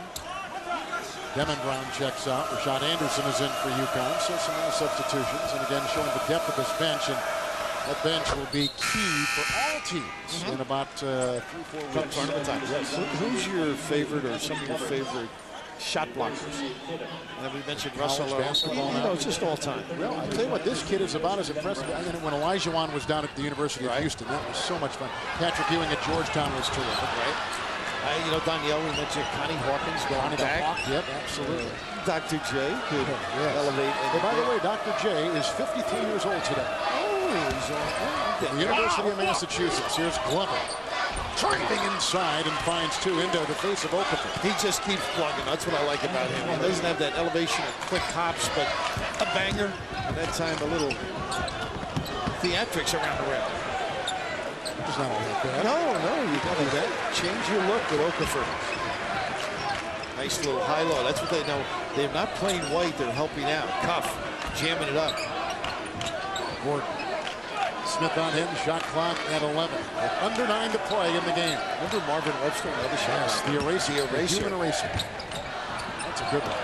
Demon Brown checks out. Rashad Anderson is in for UConn. So some more substitutions. And again, showing the depth of this bench. And that bench will be key for all teams in about 3-4 weeks. Tournament time. Yes. Who's your favorite or some of your favorite shot blockers? And we mentioned Russell. Basketball now. It's just all time. Well, I'll tell you what, this kid is about as impressive. When Elijah Wan was down at the University of Houston, that was so much fun. Patrick Ewing at Georgetown was terrific. Right. Danielle, we mentioned Connie Hawkins going back. Yep, absolutely. Dr. J could elevate. And by the way, Dr. J is 53 years old today. Oh, the University of Massachusetts. Here's Glover. Driving inside and finds two into the face of Okafor. He just keeps plugging. That's what I like about him. He doesn't have that elevation or quick hops, but a banger. And that time a little theatrics around the rim. It's not all that bad. No, you got to do that. Change your look with Okafor. Nice little high-low. That's what they know. They're not playing white. They're helping out. Cuff, jamming it up. Gordon. Smith on him. Shot clock at 11. With under 9 to play in the game. Remember Marvin Webster? Another shot. Yes, the eraser. The human eraser. That's a good one.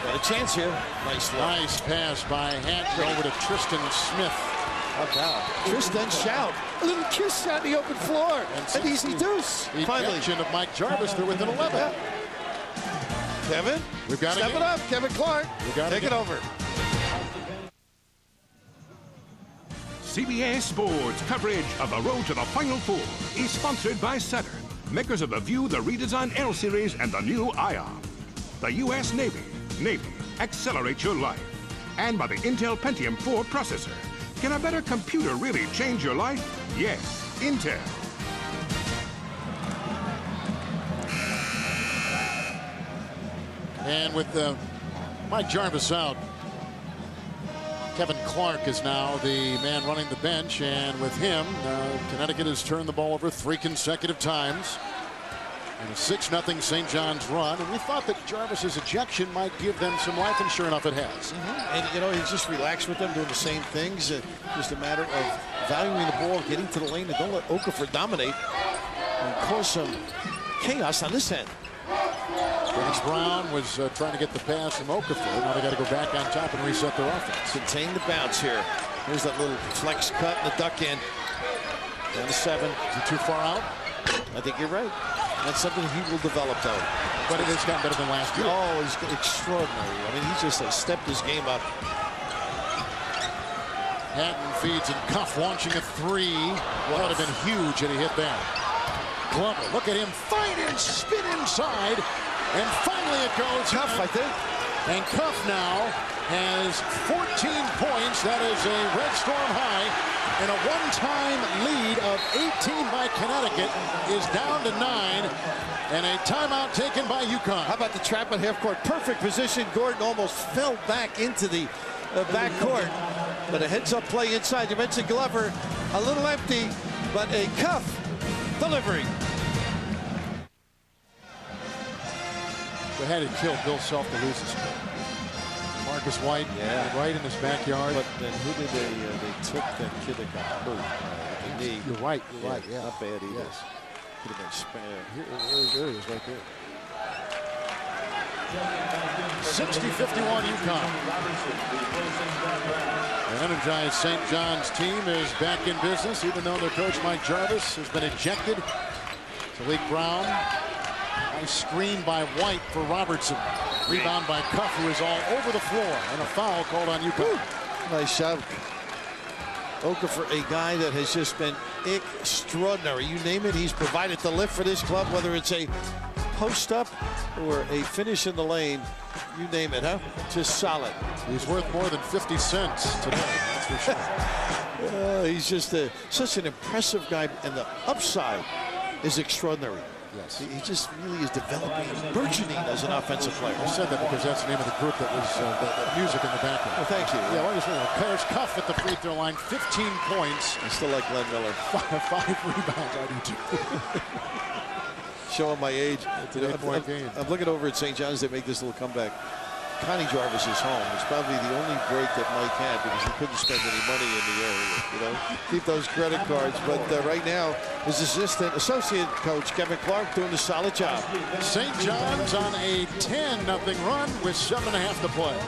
Got a chance here. Nice pass by Hatton over to Tristan Smith. Tristan shout. A little kiss on the open floor. An easy deuce. Finally. Of Mike Jarvis, they're within 11. Yeah. Kevin, we've got step it up. Kevin Clark, take it over. CBS Sports coverage of the road to the Final Four is sponsored by Saturn, makers of the View, the redesigned L Series, and the new Ion. The U.S. Navy. Navy, accelerate your life. And by the Intel Pentium 4 processor. Can a better computer really change your life? Yes, Intel. And with Mike Jarvis out, Kevin Clark is now the man running the bench. And with him, Connecticut has turned the ball over 3 consecutive times. And a 6-0 St. John's run. And we thought that Jarvis's ejection might give them some life, and sure enough it has. And, you know, he's just relaxed with them, doing the same things. Just a matter of valuing the ball, getting to the lane, and don't let Okafor dominate and cause some chaos on this end. Dennis Brown was trying to get the pass from Okafor. Now they got to go back on top and reset their offense. Contain the bounce here. Here's that little flex cut in the duck end. Down to 7. Is he too far out? I think you're right. That's something he will develop, though. But it has gotten better than last year. Oh, he's extraordinary. I mean, he just stepped his game up. Hatton feeds, and Cuff launching a 3. That would have been huge had he hit that. Glover, look at him fight and spin inside. And finally it goes. Cuff, I think. And Cuff now has 14 points. That is a Red Storm high. And a one-time lead of 18 by Connecticut is down to 9. And a timeout taken by UConn. How about the trap at half court? Perfect position. Gordon almost fell back into the back court. But a heads-up play inside. You mentioned Glover, a little empty, but a Cuff delivery. We had it killed Bill Self to lose this game. Marcus White, right in his backyard. But then who did they took that kid that got hurt with the knee? You're right. You're right. Yeah. Not bad either. Yes. Could have been spam. There he is right there. 60-51 UConn. The energized St. John's team is back in business, even though their coach Mike Jarvis has been ejected. Talik Brown. Nice screen by White for Robertson. Rebound by Cuff, who is all over the floor, and a foul called on UConn. Nice shot. Okafor, a guy that has just been extraordinary. You name it, he's provided the lift for this club, whether it's a post up or a finish in the lane. You name it, huh? Just solid. He's worth more than 50 cents today, that's for sure. He's just such an impressive guy, and the upside is extraordinary. Yes. He just really is developing, burgeoning as an offensive player. I said that because that's the name of the group that was the music in the background. Well, thank you. Yeah, what is it? There's Cuff at the free throw line, 15 points. I still like Glenn Miller. 5 rebounds, I do too. Showing my age. It's an 8-point game. I'm looking over at St. John's. They make this little comeback. Connie Jarvis is home. It's probably the only break that Mike had because he couldn't spend any money in the area. You know, keep those credit cards. But right now, his associate coach Kevin Clark doing a solid job. St. John's on a 10-0 run with 7.5 to play.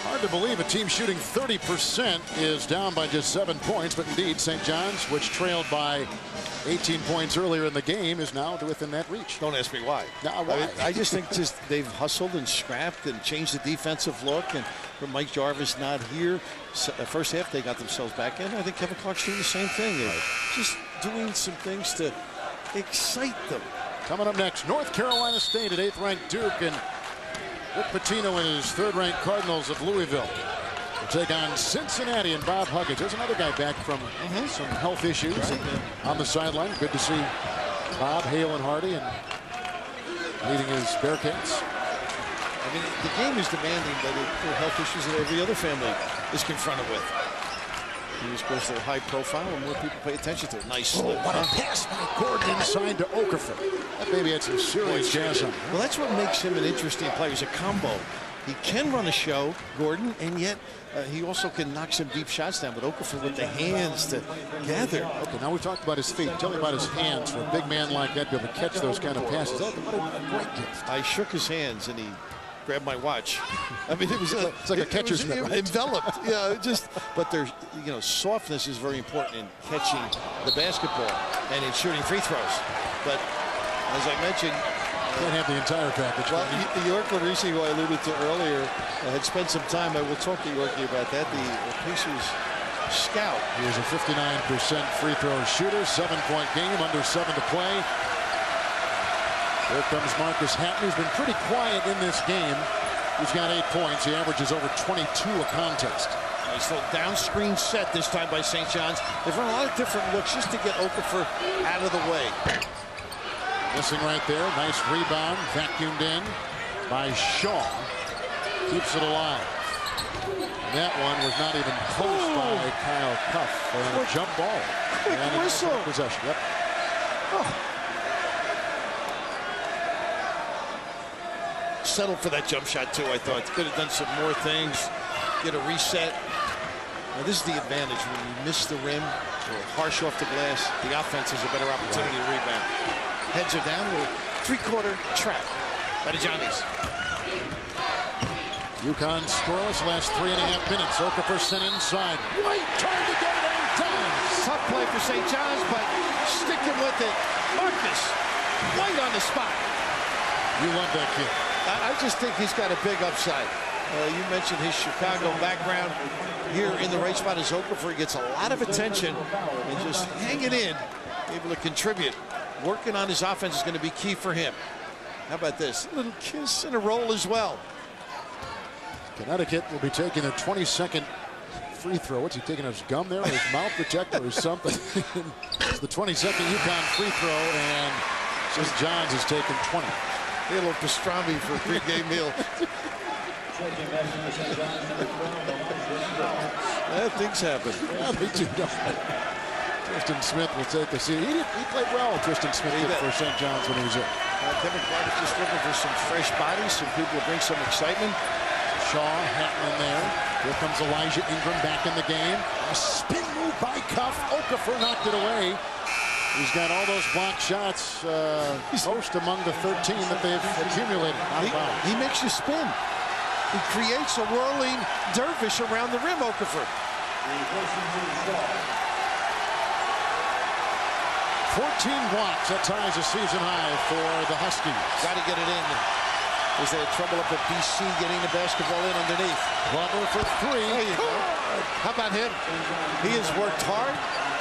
Hard to believe a team shooting 30% is down by just 7 points, but indeed St. John's, which trailed by 18 points earlier in the game, is now within that reach. Don't ask me why. No, why? I just think they've hustled and scrapped and changed the defensive look. And for Mike Jarvis not here, first half they got themselves back in. I think Kevin Clark's doing the same thing. Just doing some things to excite them. Coming up next, North Carolina State at 8th-ranked Duke, and Rick Pitino and his 3rd-ranked Cardinals of Louisville will take on Cincinnati and Bob Huggins. There's another guy back from some health issues on the sideline. Good to see Bob hale and hearty and leading his Bearcats. I mean, the game is demanding that there are health issues that every other family is confronted with. Of course, they're high profile and more people pay attention to it. Nice slip. What a pass by Gordon inside to Okafor. That baby had some serious jazz on him. Well, that's what makes him an interesting player. He's a combo. He can run a show, Gordon, and yet he also can knock some deep shots down. But Okafor with the hands to gather. Okay, now we've talked about his feet. Tell me about his hands. For a big man like that to be able to catch those kind of passes. What a great gift. I shook his hands and he grabbed my watch. I mean, it was it's like a catcher's mitt, right? Enveloped. Yeah, but there's, softness is very important in catching the basketball and in shooting free throws. But as I mentioned, can't have the entire package. Well, York Larisi, who I alluded to earlier, had spent some time. I will talk to Yorkie about that. The Pacers scout. He is a 59% free throw shooter. 7-point game, under 7 to play. Here comes Marcus Hatton, who's been pretty quiet in this game. He's got 8 points. He averages over 22 a contest. Nice little down screen set this time by St. John's. They've run a lot of different looks just to get Okafor out of the way. Missing right there. Nice rebound. Vacuumed in by Shaw. Keeps it alive. That one was not even close by Kyle Cuff for a jump ball. Quick whistle. Possession. Yep. Settled for that jump shot too. I thought could have done some more things. Get a reset. Now this is the advantage when you miss the rim or harsh off the glass. The offense has a better opportunity to rebound. Heads are down. Little three-quarter trap by the Johnnies. UConn scoreless last 3.5 minutes. Okafor sent inside. White trying to get it and done. Tough play for St. John's, but sticking with it. Marcus White on the spot. You love that kid. I just think he's got a big upside. You mentioned his Chicago background. Here in the right spot is Okafor. He gets a lot of attention and just hanging in, able to contribute. Working on his offense is going to be key for him. How about this? A little kiss and a roll as well. Connecticut will be taking a 22nd free throw. What's he taking, his gum there, or his mouth protector or something? It's the 22nd UConn free throw, and St. John's has taken 20. A little pastrami for a pregame meal. Things happen. Yeah, they do. Tristan Smith will take a seat. He played well, Tristan Smith did for St. John's when he was in. Kevin Clark is just looking for some fresh bodies, some people to bring some excitement. Shaw Hatton in there. Here comes Elijah Ingram back in the game. A spin move by Cuff. Okafor knocked it away. He's got all those blocked shots, most among the 13 that they've accumulated. He makes you spin. He creates a whirling dervish around the rim, Okafor. 14 blocks. That ties a season high for the Huskies. Got to get it in. Is there trouble up at BC getting the basketball in underneath? Glover for three. There you go. How about him? He has worked hard.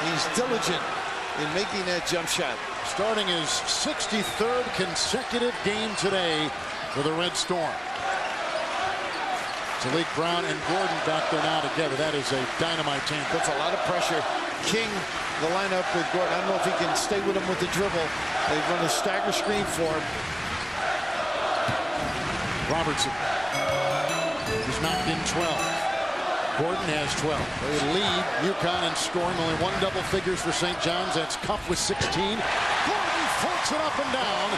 He's diligent in making that jump shot. Starting his 63rd consecutive game today for the Red Storm. Talik Brown and Gordon back there now together. That is a dynamite team. Puts a lot of pressure. King, the lineup with Gordon. I don't know if he can stay with him with the dribble. They run a stagger screen for him. Robertson. He's knocked in 12. Gordon has 12. They lead UConn in scoring. Only one double figures for St. John's. That's Cuff with 16. Gordon floats it up and down.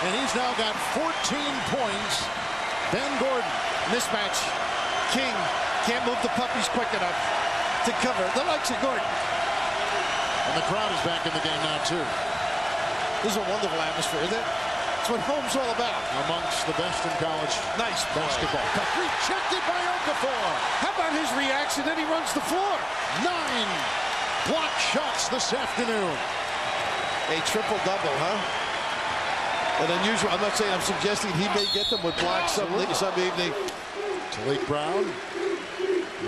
And he's now got 14 points. Ben Gordon. Mismatch. King can't move the puppies quick enough to cover the likes of Gordon. And the crowd is back in the game now, too. This is a wonderful atmosphere, isn't it? It's what home's all about. Amongst the best in college nice basketball. Rejected by Okafor. How about his reaction? Then he runs the floor. 9 block shots this afternoon. A triple-double, huh? An unusual. I'm not saying I'm suggesting he may get them with blocks some evening. Talik Brown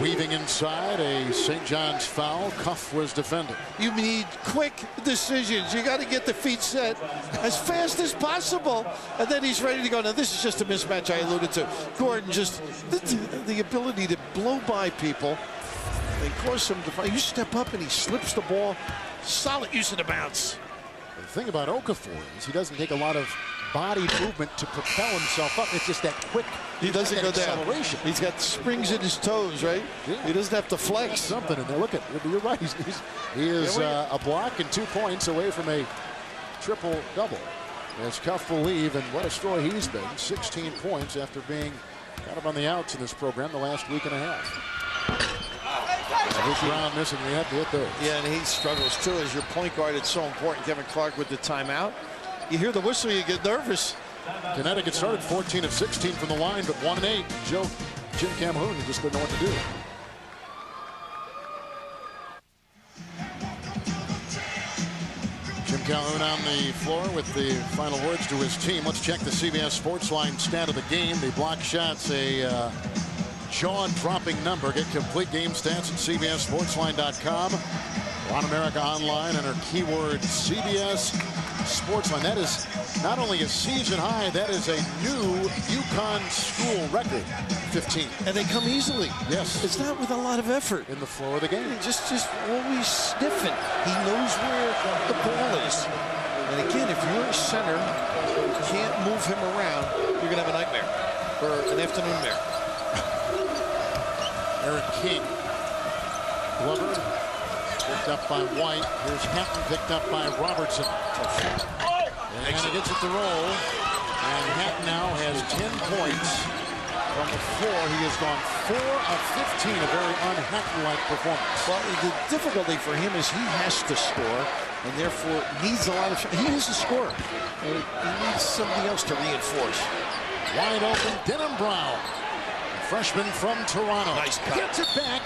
weaving inside, a St. John's foul. Cuff was defended. You need quick decisions. You got to get the feet set as fast as possible, and then he's ready to go. Now this is just a mismatch I alluded to. Gordon just the ability to blow by people and cause some. You step up and he slips the ball. Solid use of the bounce. The thing about Okafor is he doesn't take a lot of body movement to propel himself up. It's just that quick. He doesn't go down. Acceleration. He's got springs in his toes, right? Yeah. He doesn't have to flex. Something in there. Look at. You're right. He is a block and 2 points away from a triple-double. As Cuff will leave, and what a story he's been. 16 points after being kind of on the outs in this program the last week and a half. Brown missing. We have to hit those. Yeah, and he struggles too. As your point guard, it's so important. Kevin Clark with the timeout. You hear the whistle, you get nervous. Connecticut started 14 of 16 from the line, but 1 and 8. Jim Calhoun just didn't know what to do. Jim Calhoun on the floor with the final words to his team. Let's check the CBS Sportsline stat of the game. The block shots, a jaw-dropping number. Get complete game stats at CBSSportsline.com. On America Online and our keyword CBS Sportsline. That is not only a season high, that is a new UConn school record. 15. And they come easily. Yes. It's not with a lot of effort. In the flow of the game. Just always sniffing. He knows where the ball is. And again, if you're a center, you can't move him around, you're going to have a nightmare or an afternoon mare. Eric King. Glover picked up by White. Here's Hatton picked up by Robertson. And he gets it to roll. And Hatton now has 10 points from the floor. He has gone 4 of 15, a very un-Hatton-like performance. Well, the difficulty for him is he has to score, and therefore needs a lot of shots. He is a scorer. He needs somebody else to reinforce. Wide open, Denham Brown. Freshman from Toronto. Nice cut. Gets it back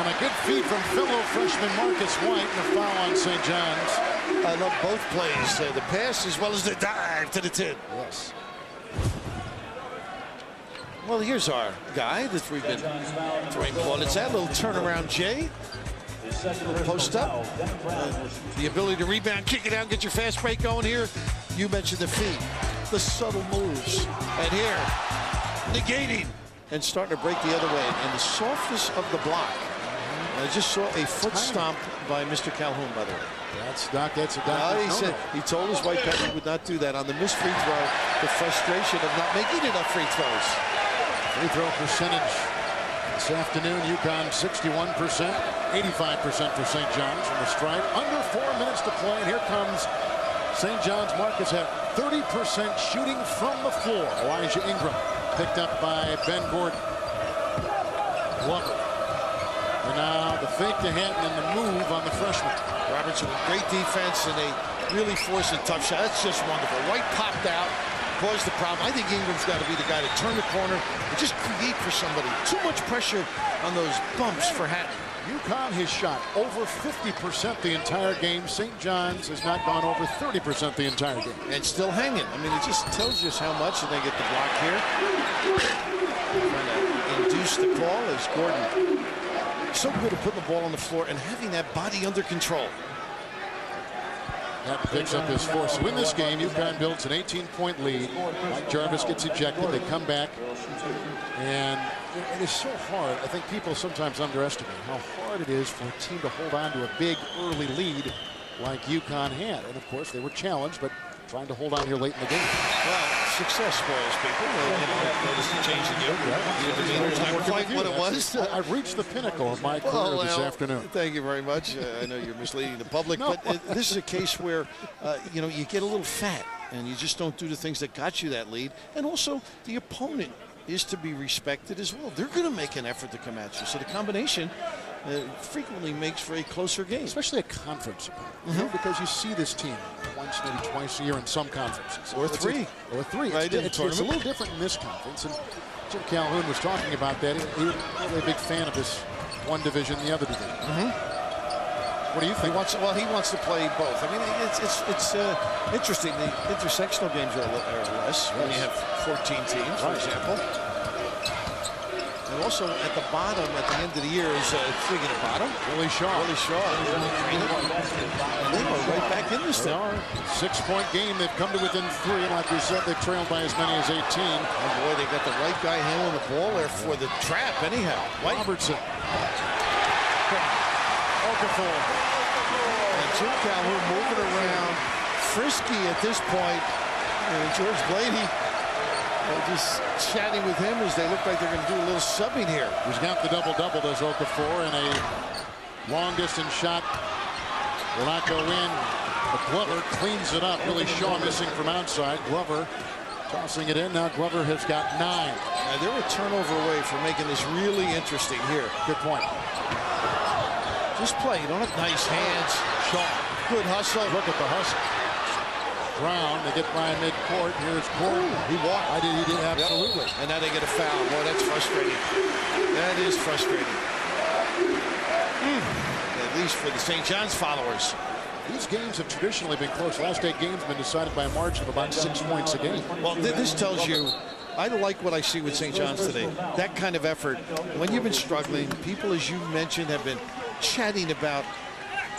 on a good feed from fellow freshman Marcus White, and a foul on St. John's. I love both plays, the pass as well as the dive to the tin. Yes. Well, here's our guy that we've been throwing plaudits at. Little turnaround Jay. Post up. The ability to rebound, kick it out, get your fast break going here. You mentioned the feet, the subtle moves. And here, negating and starting to break the other way. And the softness of the block. I just saw a foot stomp by Mr. Calhoun, by the way. That's Doc. That's a Doc. He said he told his white coat he would not do that on the missed free throw. The frustration of not making enough free throws. Free throw percentage this afternoon. UConn 61%, 85% for St. John's from the stripe. Under 4 minutes to play. And here comes St. John's. Marcus had 30% shooting from the floor. Elijah Ingram picked up by Ben Gordon. Glover. And now the fake to Hatton and the move on the freshman. Robertson with great defense, and they really forced a tough shot. That's just wonderful. White popped out, caused the problem. I think Ingram's got to be the guy to turn the corner and just create for somebody. Too much pressure on those bumps for Hatton. UConn has shot over 50% the entire game. St. John's has not gone over 30% the entire game. And still hanging. I mean, it just tells you how much, and they get the block here. Trying to induce the call as Gordon so good at putting the ball on the floor and having that body under control. That picks up his fourth. So in this game, UConn builds an 18-point lead. Mike Jarvis gets ejected. They come back. And it is so hard. I think people sometimes underestimate how hard it is for a team to hold on to a big early lead like UConn had. And, of course, they were challenged, but trying to hold on here late in the game. Well, success spoils people. Notice the change in you. Your demeanor's not quite what it was. I've reached the pinnacle of my career this afternoon. Thank you very much. I know you're misleading the public, but this is a case where, you get a little fat and you just don't do the things that got you that lead. And also, the opponent is to be respected as well. They're going to make an effort to come at you. So the combination frequently makes for a closer game. Especially a conference opponent, because you see this team once, maybe twice a year in some conferences. Or three. Right, it's a little different in this conference. And Jim Calhoun was talking about that. He was really a big fan of this one division, the other division. What do you think? He wants to play both. I mean, it's interesting. The intersectional games are less when you have 14 teams, for example. And also at the bottom, at the end of the year, is speaking of bottom, Willie Shaw. And they are right back in this thing. 6-point game. They've come to within 3. Like we said, they've trailed by as many as 18. Oh boy, they got the right guy handling the ball there for the trap. Anyhow, Robertson. Okafor. And Jim Calhoun moving around, frisky at this point. And George Blaney just chatting with him as they look like they're going to do a little subbing here. He's got the double-double, does Okafor, and a long-distance shot will not go in. But Glover cleans it up. Really Shaw missing from outside. Glover tossing it in. Now Glover has got 9. Now they're a turnover away from making this really interesting here. Good point. Just play. You don't have nice hands. Shaw. Good hustle. Look at the hustle. Brown, they get by mid-court. Here's Gordon. He walked. He did, absolutely. And now they get a foul. Boy, that's frustrating. That is frustrating. At least for the St. John's followers. These games have traditionally been close. Last 8 games have been decided by a margin of about 6 points a game. Well, this tells you, I like what I see with St. John's today. That kind of effort. When you've been struggling, people, as you mentioned, have been chatting about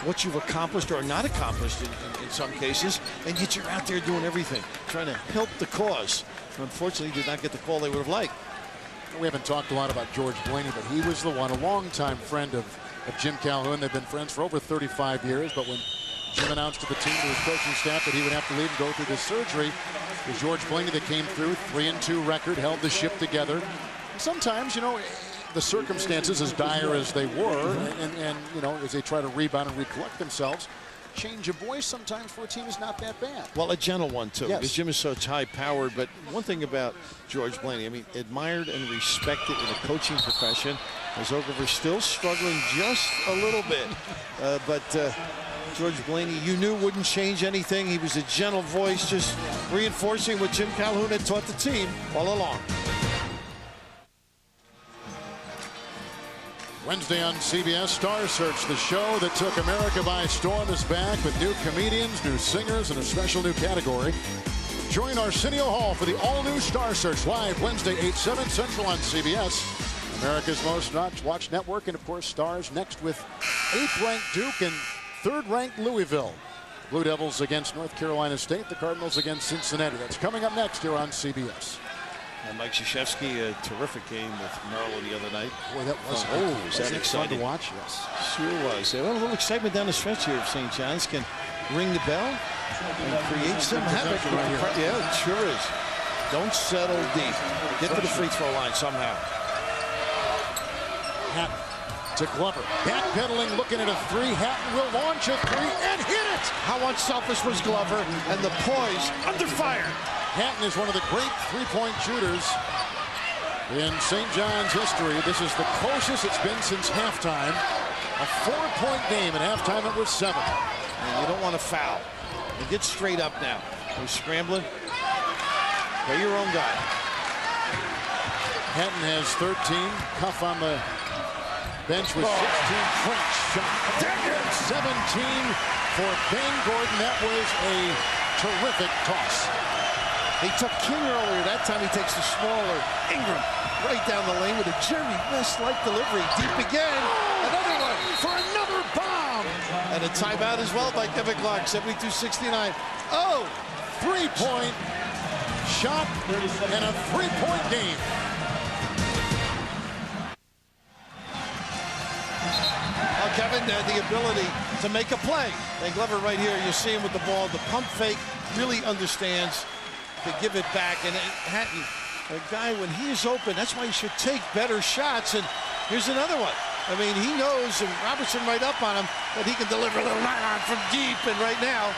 what you've accomplished or not accomplished in some cases, and yet you're out there doing everything, trying to help the cause. Unfortunately, did not get the call they would have liked. We haven't talked a lot about George Blaney, but he was the one, a longtime friend of Jim Calhoun. They've been friends for over 35 years, but when Jim announced to the team, to his coaching staff, that he would have to leave and go through this surgery, it was George Blaney that came through, 3-2 record, held the ship together. Sometimes, the circumstances, as dire as they were, and you know, as they try to rebound and recollect themselves, change of voice sometimes for a team is not that bad. Well, a gentle one, too. Yes. Because Jim is so high-powered. But one thing about George Blaney, I mean, admired and respected in the coaching profession. As Okafor still struggling just a little bit. But George Blaney, you knew wouldn't change anything. He was a gentle voice, just reinforcing what Jim Calhoun had taught the team all along. Wednesday on CBS, Star Search, the show that took America by storm, is back with new comedians, new singers, and a special new category. Join Arsenio Hall for the all-new Star Search, live Wednesday, 8/7 Central on CBS, America's most watched network, and of course, Stars next with 8th-ranked Duke and 3rd-ranked Louisville. Blue Devils against North Carolina State, the Cardinals against Cincinnati. That's coming up next here on CBS. And Mike Krzyzewski, a terrific game with Maryland the other night. Boy, that was was that exciting to watch? Yes, sure was. There was a little excitement down the stretch here if St. John's can ring the bell and create some havoc. Yeah, it sure is. Don't settle deep. Get to the free throw line somehow. Hatton to Glover. Backpedaling, looking at a three. Hatton will launch a three and hit it. How unselfish was Glover, and the poise under fire. Hatton is one of the great three-point shooters in St. John's history. This is the closest it's been since halftime. A 4-point game. At halftime, it was 7. And you don't want to foul. You get straight up now. You're scrambling. Play your own guy. Hatton has 13. Cuff on the bench with 16. French shot. 17 for Ben Gordon. That was a terrific toss. He took King earlier. That time he takes the smaller Ingram right down the lane with a Jerry West-like delivery. Deep again. Another one for another bomb. And a timeout as well by Kevin Clark. 72-69. Oh! 3-point shot and a 3-point game. Well, Kevin, the ability to make a play. And Glover right here, you see him with the ball. The pump fake really understands to give it back. And Hatton, a guy, when he is open, that's why he should take better shots. And here's another one. I mean, he knows, and Robertson right up on him, that he can deliver a little nylon from deep. And right now,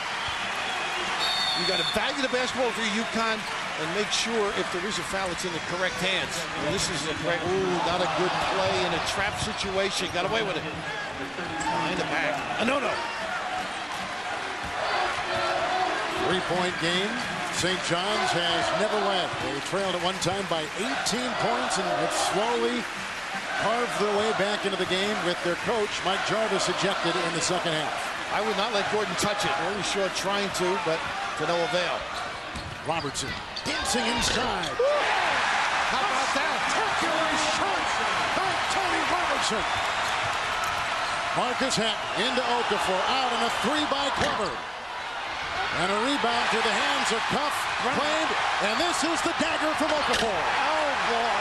you got to value the basketball for UConn and make sure if there is a foul, it's in the correct hands. And this is a great, not a good play in a trap situation. Got away with it. Behind the back. No. 3-point game. St. John's has never led. They trailed at one time by 18 points and have slowly carved their way back into the game with their coach, Mike Jarvis, ejected in the second half. I would not let Gordon touch it. Early short trying to, but to no avail. Robertson dancing inside. How about that? Spectacular shot by Tony Robertson. Marcus Hatton into Okafor, out on a 3 by Glover. And a rebound to the hands of Cuff, claimed, and this is the dagger from Okafor. Oh, boy.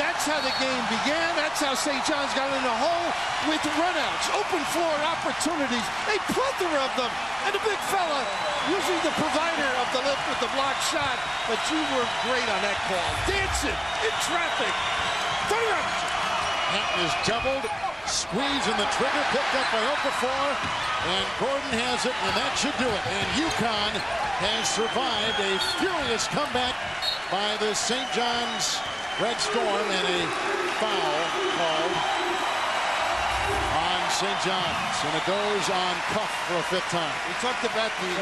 That's how the game began. That's how St. John's got in the hole with runouts, open floor opportunities, a plethora of them. And the big fella, usually the provider of the lift with the block shot, but you were great on that call. Dancing in traffic. Hatton is doubled, squeezing the trigger, picked up by Okafor, and Gordon has it, and that should do it. And UConn has survived a furious comeback by the St. John's Red Storm, and a foul called on St. John's, and it goes on Cuff for a 5th time. We talked about the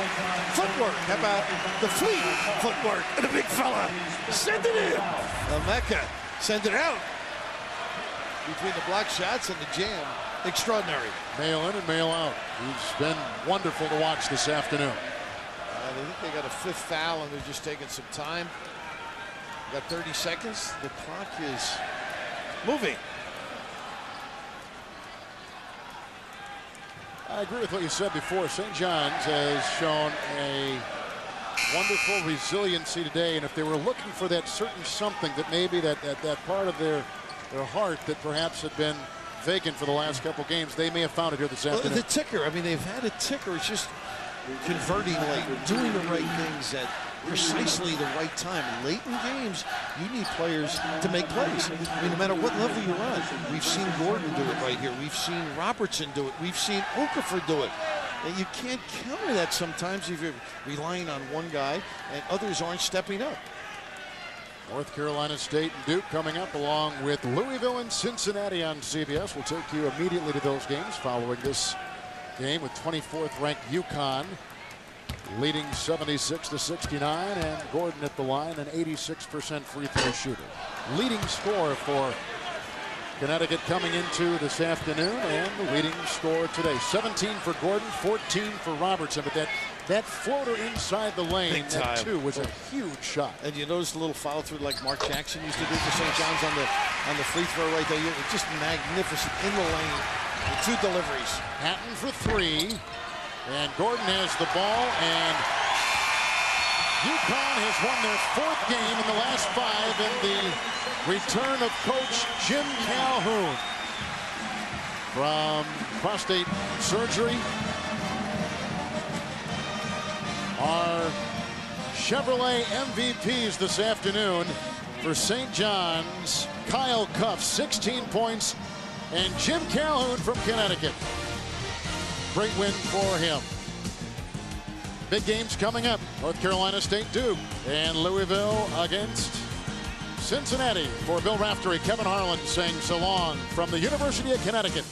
footwork. How about the fleet footwork? And the big fella, send it in. Mecca, send it out. Between the block shots and the jam, extraordinary. Mail in and mail out. He's been wonderful to watch this afternoon. I think they got a 5th foul, and they're just taking some time. Got 30 seconds. The clock is moving. I agree with what you said before. St. John's has shown a wonderful resiliency today, and if they were looking for that certain something, that maybe that part of their heart that perhaps had been vacant for the last couple games, they may have found it here this afternoon. The ticker. I mean, they've had a ticker. It's just converting late, doing the right things at precisely the right time. Late in games, you need players to make plays. I mean, no matter what level you're on. We've seen Gordon do it right here. We've seen Robertson do it. We've seen Okafor do it. And you can't counter that sometimes if you're relying on one guy and others aren't stepping up. North Carolina State and Duke coming up, along with Louisville and Cincinnati on CBS. We'll take you immediately to those games following this game with 24th ranked UConn leading 76-69, and Gordon at the line, an 86% free throw shooter. Leading scorer for Connecticut coming into this afternoon, and the leading scorer today. 17 for Gordon, 14 for Robertson, but that floater inside the lane, that two, was a huge shot. And you notice the little follow through like Mark Jackson used to do for St. John's on the free throw right there. It's just magnificent in the lane. The two deliveries. Hatton for three, and Gordon has the ball, and UConn has won their fourth game in the last five in the return of coach Jim Calhoun from prostate surgery. Our Chevrolet MVPs this afternoon for St. John's, Kyle Cuff, 16 points, and Jim Calhoun from Connecticut. Great win for him. Big games coming up. North Carolina State Duke and Louisville against Cincinnati. For Bill Raftery, Kevin Harlan saying so long from the University of Connecticut.